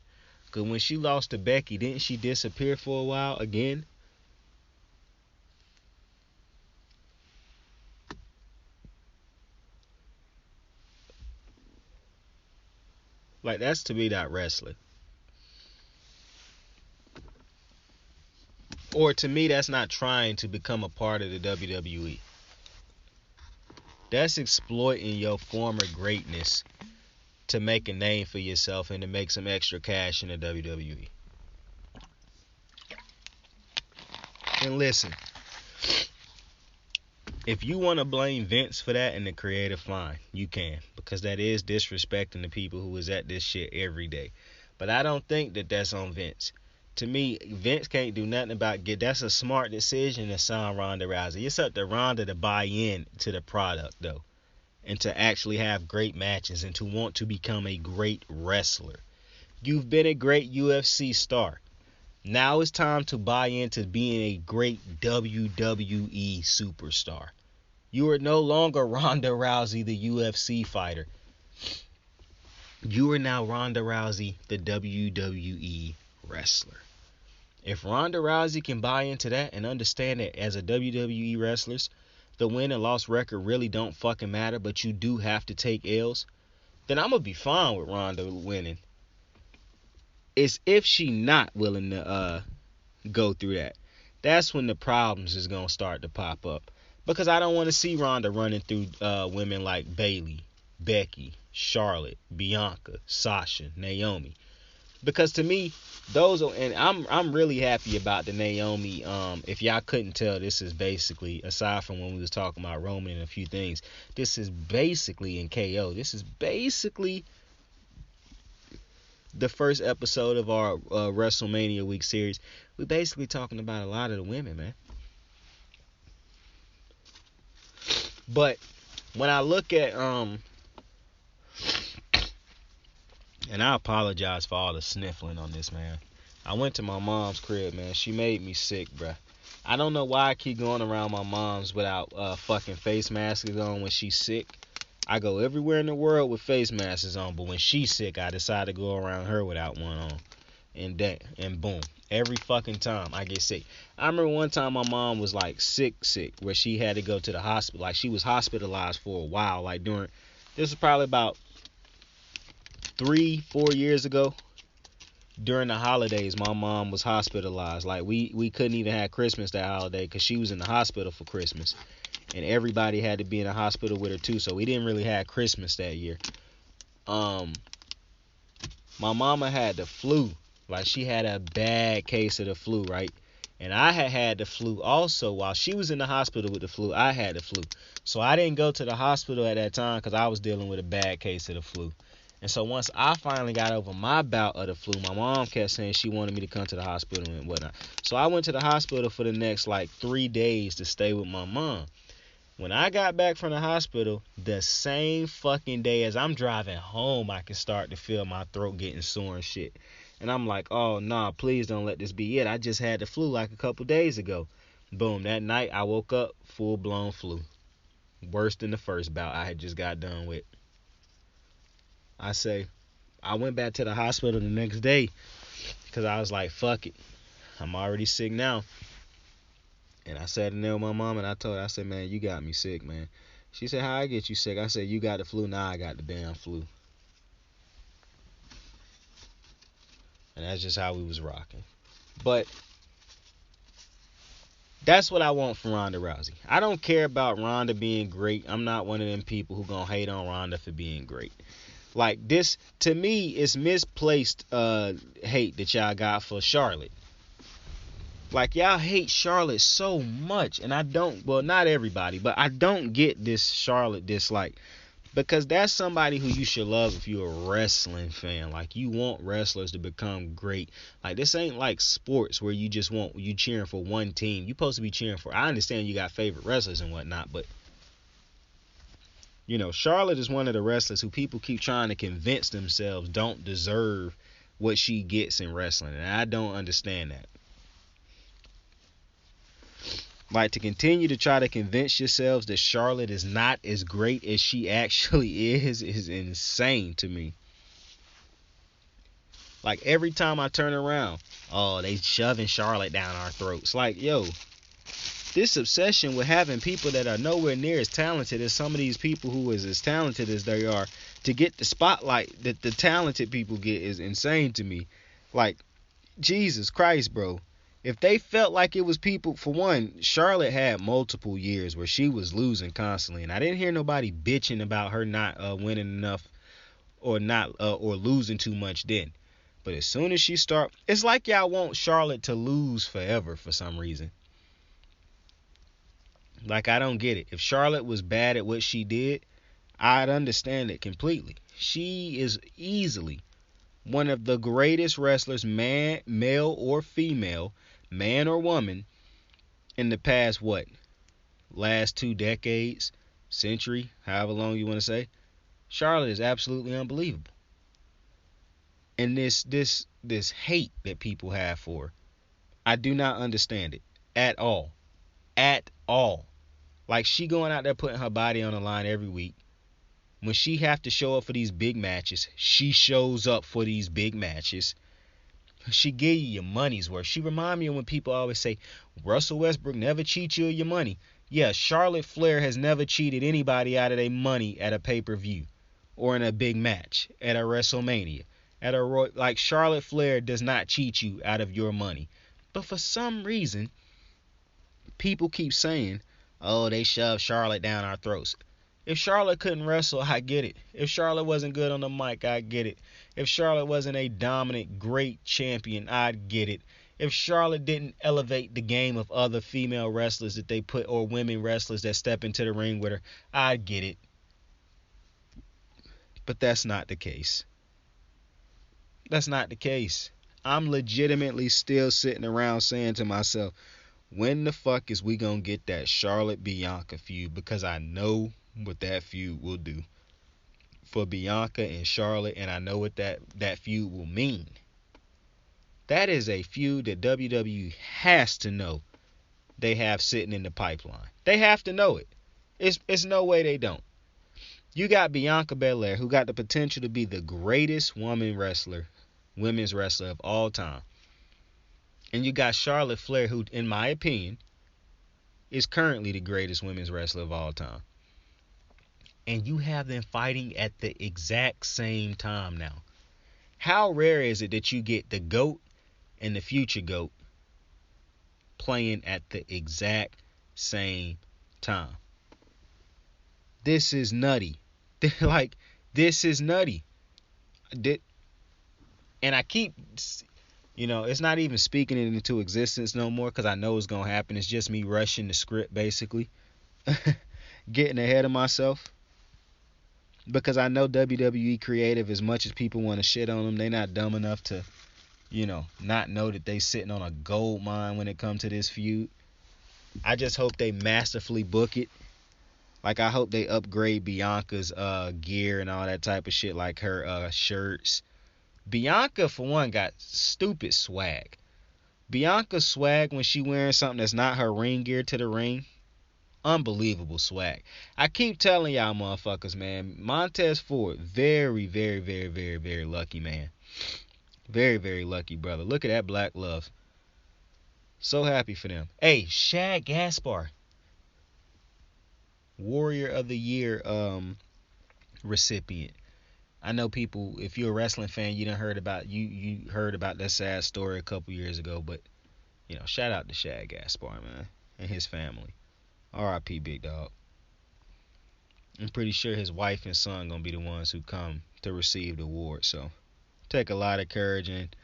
Because when she lost to Becky, didn't she disappear for a while again? Like, that's to me not wrestling. Or to me, that's not trying to become a part of the WWE. That's exploiting your former greatness to make a name for yourself and to make some extra cash in the WWE. And listen, if you want to blame Vince for that and the creator, fine, you can, because that is disrespecting the people who is at this shit every day. But I don't think that that's on Vince. To me, Vince can't do nothing about it. That's a smart decision to sign Ronda Rousey. It's up to Ronda to buy in to the product, though, and to actually have great matches and to want to become a great wrestler. You've been a great UFC star. Now it's time to buy into being a great WWE superstar. You are no longer Ronda Rousey, the UFC fighter. You are now Ronda Rousey, the WWE wrestler. If Ronda Rousey can buy into that and understand that as a WWE wrestler, the win and loss record really don't fucking matter, but you do have to take L's, then I'm going to be fine with Ronda winning. It's if she not willing to go through that. That's when the problems is going to start to pop up. Because I don't want to see Ronda running through women like Bayley, Becky, Charlotte, Bianca, Sasha, Naomi. Because to me, those are, and I'm really happy about the Naomi. If y'all couldn't tell, this is basically, aside from when we was talking about Roman and a few things, this is basically in KO. This is basically the first episode of our WrestleMania week series. We're basically talking about a lot of the women, man. But when I look at and I apologize for all the sniffling on this, man. I went to my mom's crib, man. She made me sick, bruh. I don't know why I keep going around my mom's without fucking face masks on when she's sick. I go everywhere in the world with face masks on, but when she's sick, I decide to go around her without one on. And boom. Every fucking time I get sick. I remember one time my mom was like sick, where she had to go to the hospital. Like, she was hospitalized for a while. Like, this was probably about 3-4 years ago. During the holidays, my mom was hospitalized. Like, we couldn't even have Christmas that holiday because she was in the hospital for Christmas. And everybody had to be in the hospital with her too, so we didn't really have Christmas that year. My mama had the flu. Like, she had a bad case of the flu, right? And I had the flu also. While she was in the hospital with the flu, I had the flu. So I didn't go to the hospital at that time because I was dealing with a bad case of the flu. And so once I finally got over my bout of the flu, my mom kept saying she wanted me to come to the hospital and whatnot. So I went to the hospital for the next, 3 days to stay with my mom. When I got back from the hospital, the same fucking day as I'm driving home, I can start to feel my throat getting sore and shit. And I'm like, oh, nah, please don't let this be it. I just had the flu like a couple days ago. Boom, that night I woke up, full-blown flu. Worse than the first bout I had just got done with. I went back to the hospital the next day because I was like, fuck it. I'm already sick now. And I sat in there with my mom and I told her, I said, man, you got me sick, man. She said, how I get you sick? I said, you got the flu, now I got the damn flu. And that's just how we was rocking. But that's what I want from Ronda Rousey. I don't care about Ronda being great. I'm not one of them people who gonna hate on Ronda for being great. Like, this, to me, is misplaced hate that y'all got for Charlotte. Like, y'all hate Charlotte so much. And I don't, well, not everybody, but I don't get this Charlotte dislike. Because that's somebody who you should love if you're a wrestling fan. Like, you want wrestlers to become great. Like, this ain't like sports where you cheering for one team. You're supposed to be cheering for, I understand you got favorite wrestlers and whatnot, but, you know, Charlotte is one of the wrestlers who people keep trying to convince themselves don't deserve what she gets in wrestling. And I don't understand that. Like, to continue to try to convince yourselves that Charlotte is not as great as she actually is insane to me. Like, every time I turn around, oh, they shoving Charlotte down our throats. Like, yo, this obsession with having people that are nowhere near as talented as some of these people who is as talented as they are to get the spotlight that the talented people get is insane to me. Like, Jesus Christ, bro. If they felt like it was people, for one, Charlotte had multiple years where she was losing constantly, and I didn't hear nobody bitching about her not winning enough or not or losing too much then. But as soon as she start, it's like y'all want Charlotte to lose forever for some reason. Like, I don't get it. If Charlotte was bad at what she did, I'd understand it completely. She is easily one of the greatest wrestlers, male or female, man or woman, in the past, last 2 decades, century, however long you want to say. Charlotte is absolutely unbelievable. And this hate that people have for her, I do not understand it at all. At all. Like, she going out there putting her body on the line every week. When she have to show up for these big matches, she shows up for these big matches. She give you your money's worth. She remind me of when people always say, Russell Westbrook never cheats you of your money. Yeah, Charlotte Flair has never cheated anybody out of their money at a pay-per-view or in a big match at a WrestleMania. Like, Charlotte Flair does not cheat you out of your money. But for some reason, people keep saying, oh, they shoved Charlotte down our throats. If Charlotte couldn't wrestle, I get it. If Charlotte wasn't good on the mic, I get it. If Charlotte wasn't a dominant, great champion, I'd get it. If Charlotte didn't elevate the game of other female wrestlers that they put, or women wrestlers that step into the ring with her, I'd get it. But that's not the case. That's not the case. I'm legitimately still sitting around saying to myself, when the fuck is we gonna get that Charlotte-Bianca feud? Because I know what that feud will do for Bianca and Charlotte, and I know what that feud will mean. That is a feud that WWE has to know they have sitting in the pipeline. They have to know it. It's no way they don't. You got Bianca Belair, who got the potential to be the greatest women's wrestler of all time. And you got Charlotte Flair, who, in my opinion, is currently the greatest women's wrestler of all time. And you have them fighting at the exact same time now. How rare is it that you get the GOAT and the future GOAT playing at the exact same time? This is nutty. Like, this is nutty. And I keep, it's not even speaking it into existence no more because I know it's going to happen. It's just me rushing the script, basically. Getting ahead of myself. Because I know WWE creative, as much as people want to shit on them, they not dumb enough to, not know that they sitting on a gold mine when it comes to this feud. I just hope they masterfully book it. Like, I hope they upgrade Bianca's gear and all that type of shit, like her shirts. Bianca, for one, got stupid swag. Bianca's swag when she wearing something that's not her ring gear to the ring, Unbelievable swag. I keep telling y'all motherfuckers, man, Montez Ford, very, very, very, very, very lucky man. Very, very lucky brother. Look at that black love. So happy for them. Hey, Shad Gaspar, Warrior of the Year recipient. I know people, if you're a wrestling fan, you heard about that sad story a couple years ago, but shout out to Shad Gaspar, man, and his family. R.I.P. Big Dog. I'm pretty sure his wife and son gonna be the ones who come to receive the award. So take a lot of courage and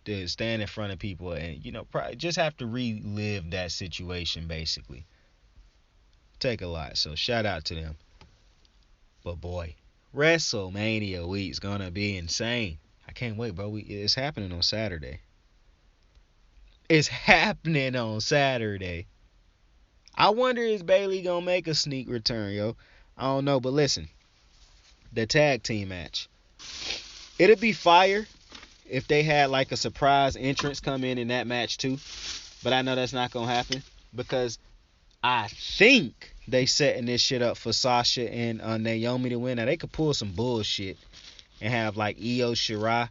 to stand in front of people and probably just have to relive that situation basically. Take a lot. So shout out to them. But boy, WrestleMania week's gonna be insane. I can't wait, bro. It's happening on Saturday. It's happening on Saturday. I wonder is Bayley gonna make a sneak return, yo? I don't know, but listen, the tag team match, it'd be fire if they had like a surprise entrance come in that match too. But I know that's not gonna happen because I think they setting this shit up for Sasha and Naomi to win. Now they could pull some bullshit and have like Io Shirai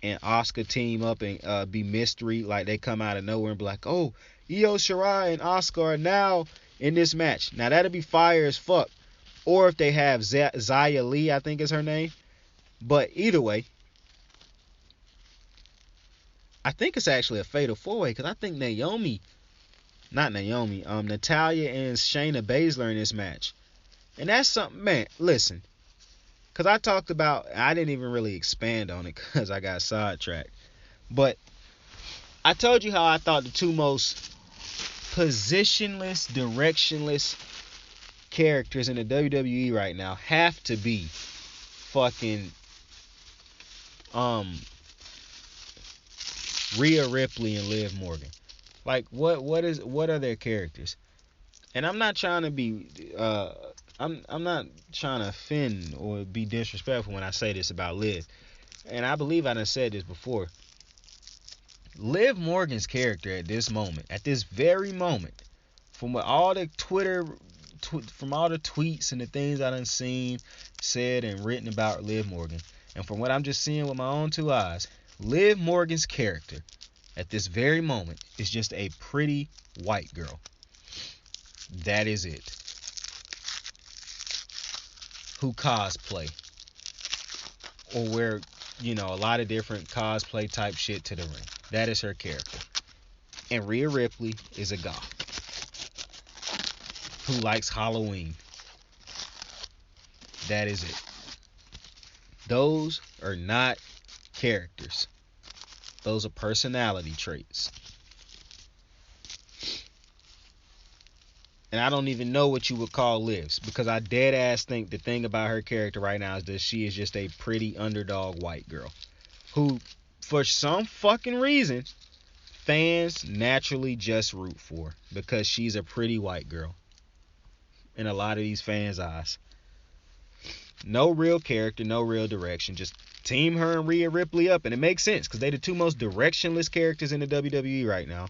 and Asuka team up and be mystery, like they come out of nowhere and be like, oh, Io Shirai and Asuka are now in this match. Now that'd be fire as fuck. Or if they have Xia Li, I think is her name. But either way, I think it's actually a fatal 4-way because I think Natalia and Shayna Baszler in this match. And that's something, man, listen. Because I talked about, I didn't even really expand on it because I got sidetracked. But I told you how I thought the two most positionless, directionless characters in the WWE right now have to be fucking Rhea Ripley and Liv Morgan. Like, what are their characters? And I'm not trying to be I'm not trying to offend or be disrespectful when I say this about Liv. And I believe I done said this before. Liv Morgan's character at this moment, at this very moment, from what all the from all the tweets and the things I done seen, said, and written about Liv Morgan, and from what I'm just seeing with my own two eyes, Liv Morgan's character at this very moment is just a pretty white girl. That is it. Who cosplay or wear, a lot of different cosplay type shit to the ring. That is her character. And Rhea Ripley is a goth who likes Halloween. That is it. Those are not characters. Those are personality traits. And I don't even know what you would call Liv's, because I dead ass think the thing about her character right now is that she is just a pretty underdog white girl who, for some fucking reason, fans naturally just root for because she's a pretty white girl in a lot of these fans' eyes. No real character, no real direction. Just team her and Rhea Ripley up, and it makes sense because they're the two most directionless characters in the WWE right now.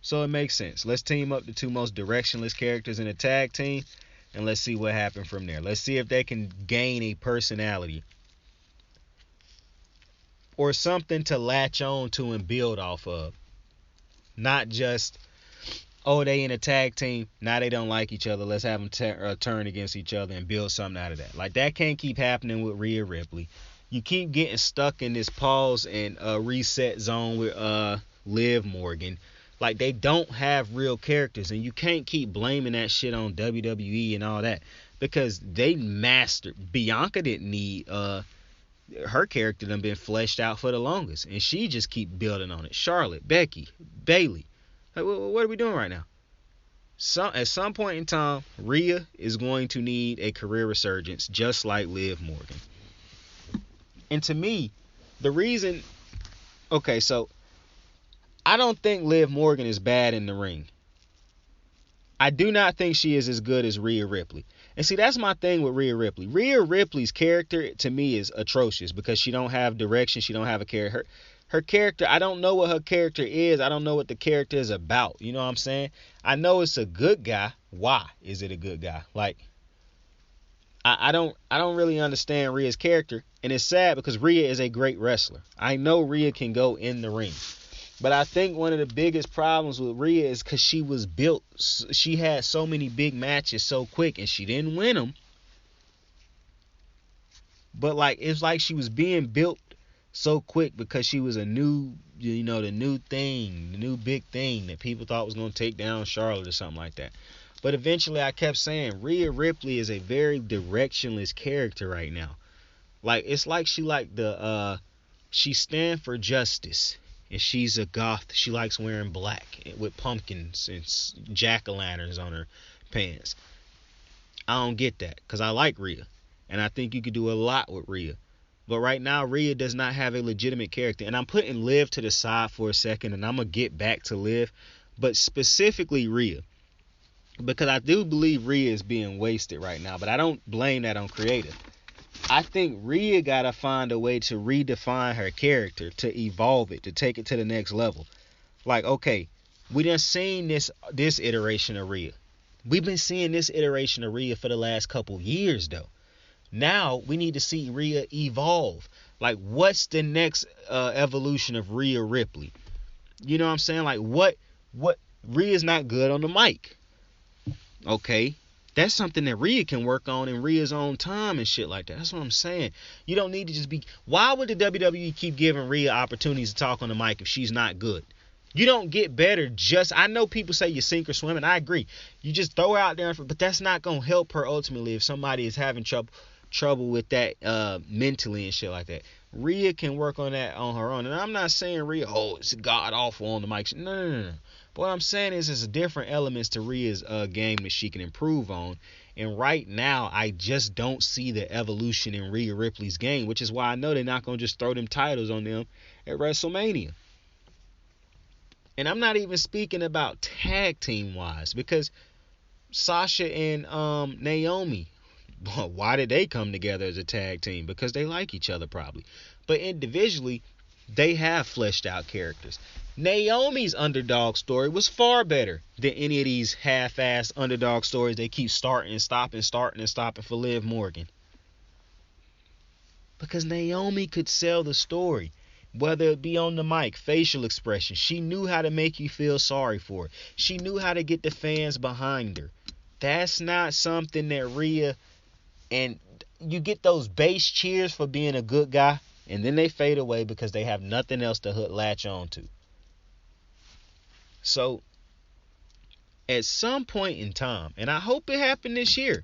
So it makes sense. Let's team up the two most directionless characters in a tag team, and let's see what happens from there. Let's see if they can gain a personality or something to latch on to and build off of. Not just, oh, they in a tag team, now they don't like each other, let's have them turn against each other and build something out of that. Like, that can't keep happening with Rhea Ripley. You keep getting stuck in this pause and reset zone with Liv Morgan. Like, they don't have real characters, and you can't keep blaming that shit on WWE and all that, because they mastered. Bianca didn't need her character done been fleshed out for the longest, and she just keep building on it. Charlotte, Becky, Bayley. Like, what are we doing right now? At some point in time, Rhea is going to need a career resurgence, just like Liv Morgan. And to me, the reason, okay, so I don't think Liv Morgan is bad in the ring. I do not think she is as good as Rhea Ripley. And see, that's my thing with Rhea Ripley. Rhea Ripley's character, to me, is atrocious because she don't have direction. She don't have a character. her character, I don't know what her character is. I don't know what the character is about. You know what I'm saying? I know it's a good guy. Why is it a good guy? Like, I don't really understand Rhea's character, and it's sad because Rhea is a great wrestler. I know Rhea can go in the ring, but I think one of the biggest problems with Rhea is because she was built. She had so many big matches so quick, and she didn't win them. But like, it's like she was being built so quick because she was a new, the new thing, the new big thing that people thought was going to take down Charlotte or something like that. But eventually I kept saying Rhea Ripley is a very directionless character right now. Like, it's like she stands for justice, and she's a goth. She likes wearing black with pumpkins and jack-o'-lanterns on her pants. I don't get that, because I like Rhea, and I think you could do a lot with Rhea. But right now, Rhea does not have a legitimate character. And I'm putting Liv to the side for a second, and I'm going to get back to Liv. But specifically Rhea, because I do believe Rhea is being wasted right now, but I don't blame that on creative. I think Rhea got to find a way to redefine her character, to evolve it, to take it to the next level. Like, okay, we done seen this iteration of Rhea. We've been seeing this iteration of Rhea for the last couple years, though. Now we need to see Rhea evolve. Like, what's the next evolution of Rhea Ripley? You know what I'm saying? Like, what Rhea's not good on the mic. Okay, that's something that Rhea can work on in Rhea's own time and shit like that. That's what I'm saying. You don't need to just be... Why would the WWE keep giving Rhea opportunities to talk on the mic if she's not good? You don't get better just... I know people say you sink or swim, and I agree. You just throw her out there, but that's not going to help her ultimately if somebody is having trouble with that mentally and shit like that. Rhea can work on that on her own. And I'm not saying Rhea, it's god awful on the mic. No. But what I'm saying is there's different elements to Rhea's game that she can improve on. And right now, I just don't see the evolution in Rhea Ripley's game, which is why I know they're not going to just throw them titles on them at WrestleMania. And I'm not even speaking about tag team wise, because Sasha and Naomi, why did they come together as a tag team? Because they like each other probably. But individually, they have fleshed out characters. Naomi's underdog story was far better than any of these half-assed underdog stories they keep starting and stopping for Liv Morgan. Because Naomi could sell the story, whether it be on the mic, facial expression. She knew how to make you feel sorry for her. She knew how to get the fans behind her. That's not something that Rhea... And you get those base cheers for being a good guy, and then they fade away because they have nothing else to latch on to. So, at some point in time, and I hope it happened this year,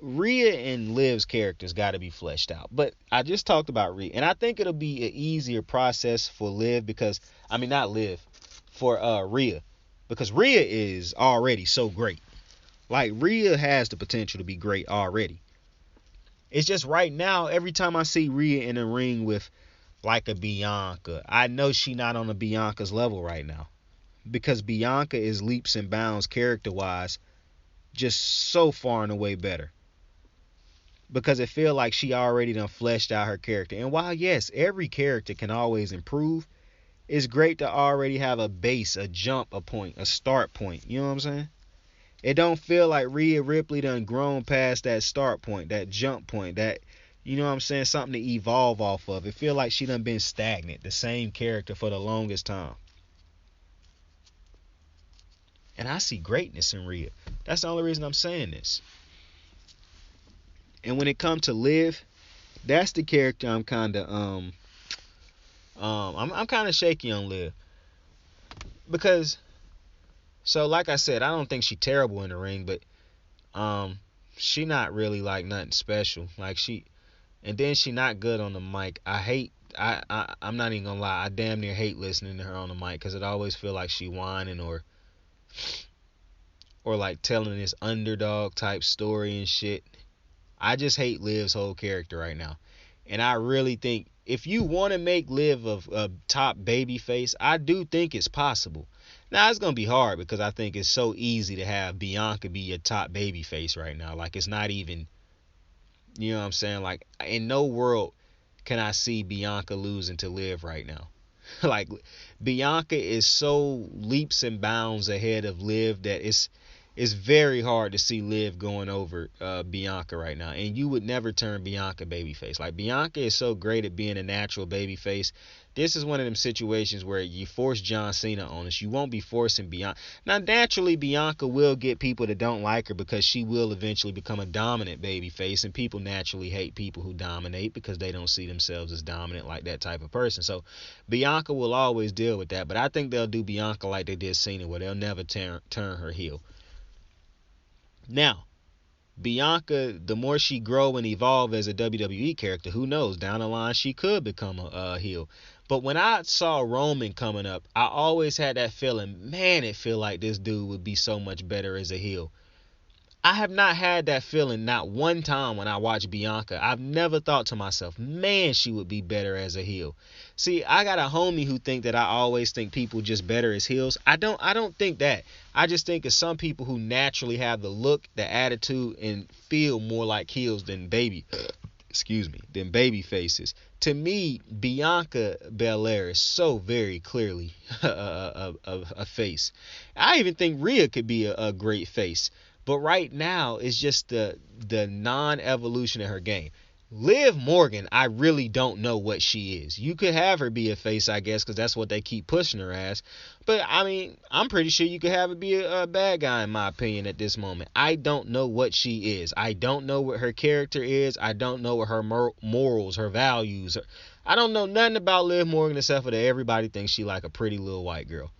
Rhea and Liv's characters got to be fleshed out. But I just talked about Rhea, and I think it'll be an easier process for Liv because, not Liv, for Rhea, because Rhea is already so great. Like, Rhea has the potential to be great already. It's just right now, every time I see Rhea in a ring with like a Bianca, I know she not on a Bianca's level right now. Because Bianca is leaps and bounds character-wise just so far and away better. Because it feel like she already done fleshed out her character. And while, yes, every character can always improve, it's great to already have a base, a jump, a point, a start point. You know what I'm saying? It don't feel like Rhea Ripley done grown past that start point, that jump point, that, you know what I'm saying, something to evolve off of. It feel like she done been stagnant, the same character for the longest time. And I see greatness in Rhea. That's the only reason I'm saying this. And when it comes to Liv, that's the character I'm kind of I'm kind of shaky on Liv. Because, so like I said, I don't think she terrible in the ring, but she not really like nothing special. Like and then she not good on the mic. I'm not even gonna lie, I damn near hate listening to her on the mic because it always feel like she whining or like telling this underdog type story and shit. I just hate Liv's whole character right now. And I really think if you want to make Liv a top baby face, I do think it's possible. Now, it's going to be hard because I think it's so easy to have Bianca be your top baby face right now. Like, it's not even, you know what I'm saying? Like, in no world can I see Bianca losing to Liv right now. Like, Bianca is so leaps and bounds ahead of Liv that it's very hard to see Liv going over Bianca right now. And you would never turn Bianca babyface. Like, Bianca is so great at being a natural babyface. This is one of them situations where you force John Cena on us. You won't be forcing Bianca. Now, naturally, Bianca will get people that don't like her because she will eventually become a dominant babyface. And people naturally hate people who dominate because they don't see themselves as dominant like that type of person. So, Bianca will always deal with that. But I think they'll do Bianca like they did Cena, where they'll never turn her heel. Now, Bianca, the more she grow and evolve as a WWE character, who knows, down the line she could become a heel. But when I saw Roman coming up, I always had that feeling, man, it feel like this dude would be so much better as a heel. I have not had that feeling not one time when I watch Bianca. I've never thought to myself, man, she would be better as a heel. See, I got a homie who think that I always think people just better as heels. I don't think that. I just think it's some people who naturally have the look, the attitude, and feel more like heels than baby faces. To me, Bianca Belair is so very clearly a face. I even think Rhea could be a great face. But right now, it's just the non-evolution of her game. Liv Morgan, I really don't know what she is. You could have her be a face, I guess, because that's what they keep pushing her as. But, I mean, I'm pretty sure you could have her be a bad guy, in my opinion, at this moment. I don't know what she is. I don't know what her character is. I don't know what her morals, her values. I don't know nothing about Liv Morgan except for that everybody thinks she like a pretty little white girl.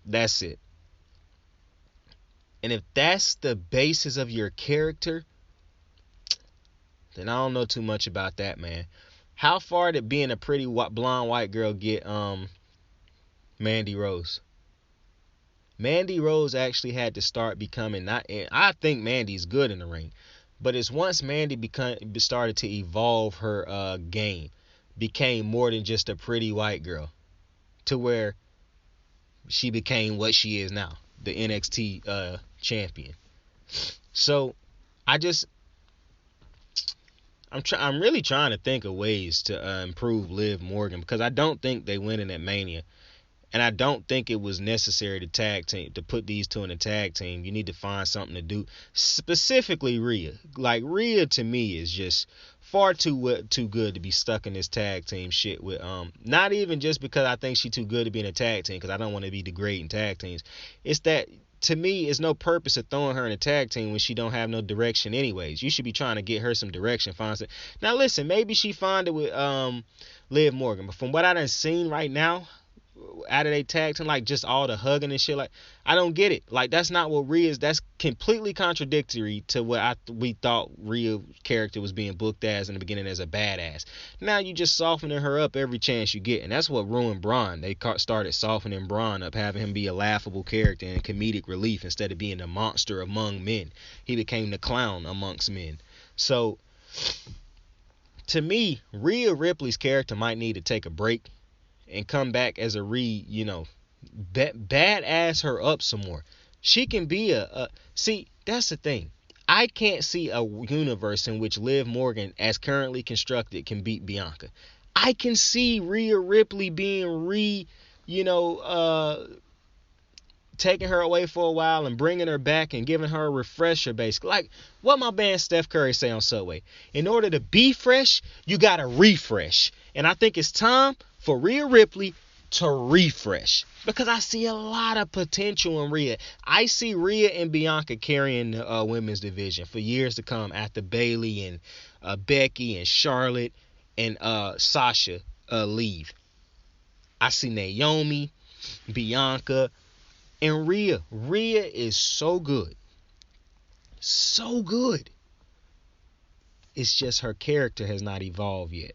That's it. And if that's the basis of your character, then I don't know too much about that, man. How far did being a pretty blonde white girl get Mandy Rose? Mandy Rose actually had to start becoming I think Mandy's good in the ring, but it's once Mandy started to evolve her game, became more than just a pretty white girl, to where she became what she is now, the NXT champion. So I'm really trying to think of ways to improve Liv Morgan, because I don't think they win in that Mania, and I don't think it was necessary to put these two in a tag team. You need to find something to do, specifically Rhea. Like, Rhea to me is just far too good to be stuck in this tag team shit with not even just because I think she's too good to be in a tag team, because I don't want to be degrading tag teams. It's that, to me, it's no purpose of throwing her in a tag team when she don't have no direction anyways. You should be trying to get her some direction. Now listen, maybe she find it with Liv Morgan, but from what I done seen right now out of they tag team, like just all the hugging and shit, like I don't get it. Like, that's not what Rhea is. That's completely contradictory to what we thought Rhea's character was being booked as in the beginning, as a badass. Now you just softening her up every chance you get, and that's what ruined Braun. They started softening Braun up, having him be a laughable character and comedic relief instead of being the monster among men. He became the clown amongst men. So to me, Rhea Ripley's character might need to take a break and come back as a badass her up some more. She can be see, that's the thing. I can't see a universe in which Liv Morgan, as currently constructed, can beat Bianca. I can see Rhea Ripley being taking her away for a while and bringing her back and giving her a refresher, basically. Like what my man Steph Curry say on Subway. In order to be fresh, you got to refresh. And I think it's time for Rhea Ripley to refresh, because I see a lot of potential in Rhea. I see Rhea and Bianca carrying the women's division for years to come after Bayley and Becky and Charlotte and Sasha leave. I see Naomi, Bianca, and Rhea. Rhea is so good. So good. It's just her character has not evolved yet.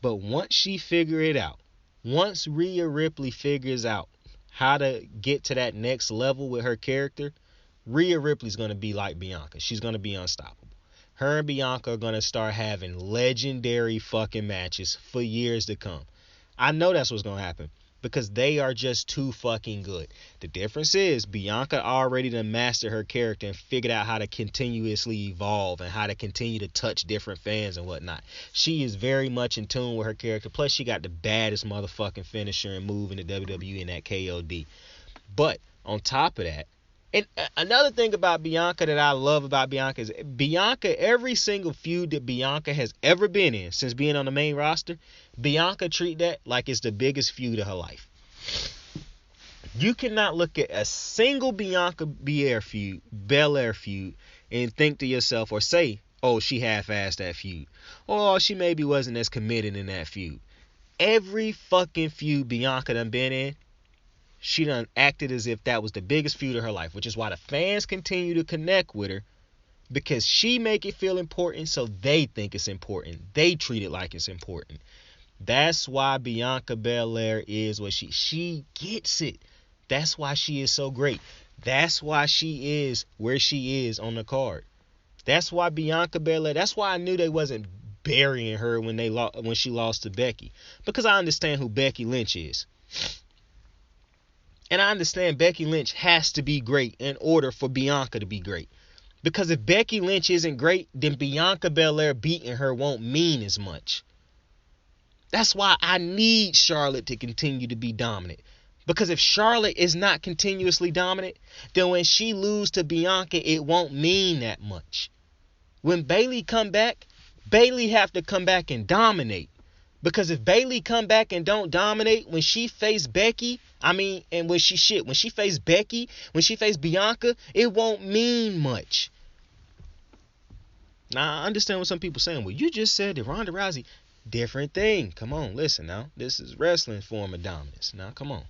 But once she figure it out, once Rhea Ripley figures out how to get to that next level with her character, Rhea Ripley's going to be like Bianca. She's going to be unstoppable. Her and Bianca are going to start having legendary fucking matches for years to come. I know that's what's going to happen. because they are just too fucking good. The difference is Bianca already done mastered her character and figured out how to continuously evolve and how to continue to touch different fans and whatnot. She is very much in tune with her character. Plus, she got the baddest motherfucking finisher and move in the WWE in that KOD. But on top of that, and another thing about Bianca that I love about Bianca is Bianca, every single feud that Bianca has ever been in since being on the main roster, Bianca treat that like it's the biggest feud of her life. You cannot look at a single Bianca Belair feud and think to yourself or say, oh, she half-assed that feud. Or she maybe wasn't as committed in that feud. Every fucking feud Bianca done been in, she done acted as if that was the biggest feud of her life, which is why the fans continue to connect with her, because she make it feel important, so they think it's important. They treat it like it's important. That's why Bianca Belair is what she gets it. That's why she is so great. That's why she is where she is on the card. That's why Bianca Belair, that's why I knew they wasn't burying her when she lost to Becky, because I understand who Becky Lynch is. And I understand Becky Lynch has to be great in order for Bianca to be great. Because if Becky Lynch isn't great, then Bianca Belair beating her won't mean as much. That's why I need Charlotte to continue to be dominant. Because if Charlotte is not continuously dominant, then when she loses to Bianca, it won't mean that much. When Bayley come back, Bayley have to come back and dominate. Because if Bayley come back and don't dominate when she face Becky, when she face Becky, when she face Bianca, it won't mean much. Now, I understand what some people saying. Well, you just said that Ronda Rousey, different thing. Come on, listen now. This is wrestling form of dominance. Now, come on.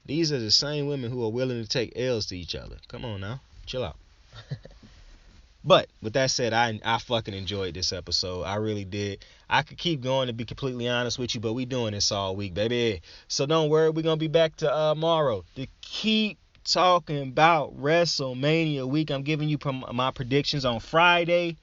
These are the same women who are willing to take L's to each other. Come on now. Chill out. But with that said, I fucking enjoyed this episode. I really did. I could keep going, to be completely honest with you, but we doing this all week, baby. So don't worry, we're going to be back tomorrow to keep talking about WrestleMania week. I'm giving you my predictions on Friday.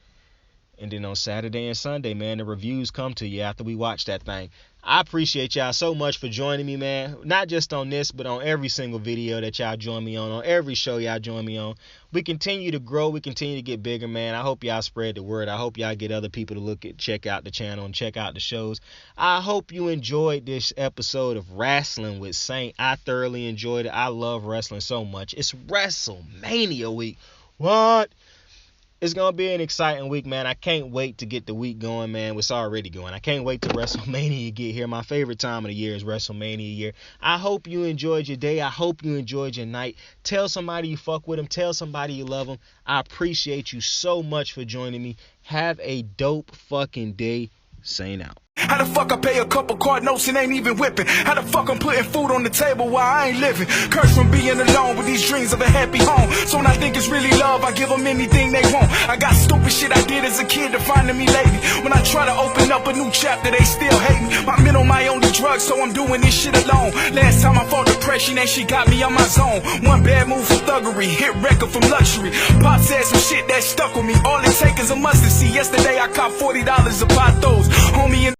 And then on Saturday and Sunday, man, the reviews come to you after we watch that thing. I appreciate y'all so much for joining me, man. Not just on this, but on every single video that y'all join me on every show y'all join me on. We continue to grow. We continue to get bigger, man. I hope y'all spread the word. I hope y'all get other people to check out the channel and check out the shows. I hope you enjoyed this episode of Wrasslin with Saint. I thoroughly enjoyed it. I love wrestling so much. It's WrestleMania week. What? It's going to be an exciting week, man. I can't wait to get the week going, man. It's already going. I can't wait till WrestleMania get here. My favorite time of the year is WrestleMania year. I hope you enjoyed your day. I hope you enjoyed your night. Tell somebody you fuck with them. Tell somebody you love them. I appreciate you so much for joining me. Have a dope fucking day. Saint out. How the fuck I pay a couple card notes and ain't even whipping? How the fuck I'm putting food on the table while I ain't living? Cursed from being alone with these dreams of a happy home. So when I think it's really love, I give them anything they want. I got stupid shit I did as a kid defining me lately. When I try to open up a new chapter, they still hate me. My mental, my only drug, so I'm doing this shit alone. Last time I fought depression and she got me on my zone. One bad move for thuggery, hit record from luxury. Pop said some shit that stuck with me. All it takes is a mustard seed. Yesterday I copped $40 a pot those. Homie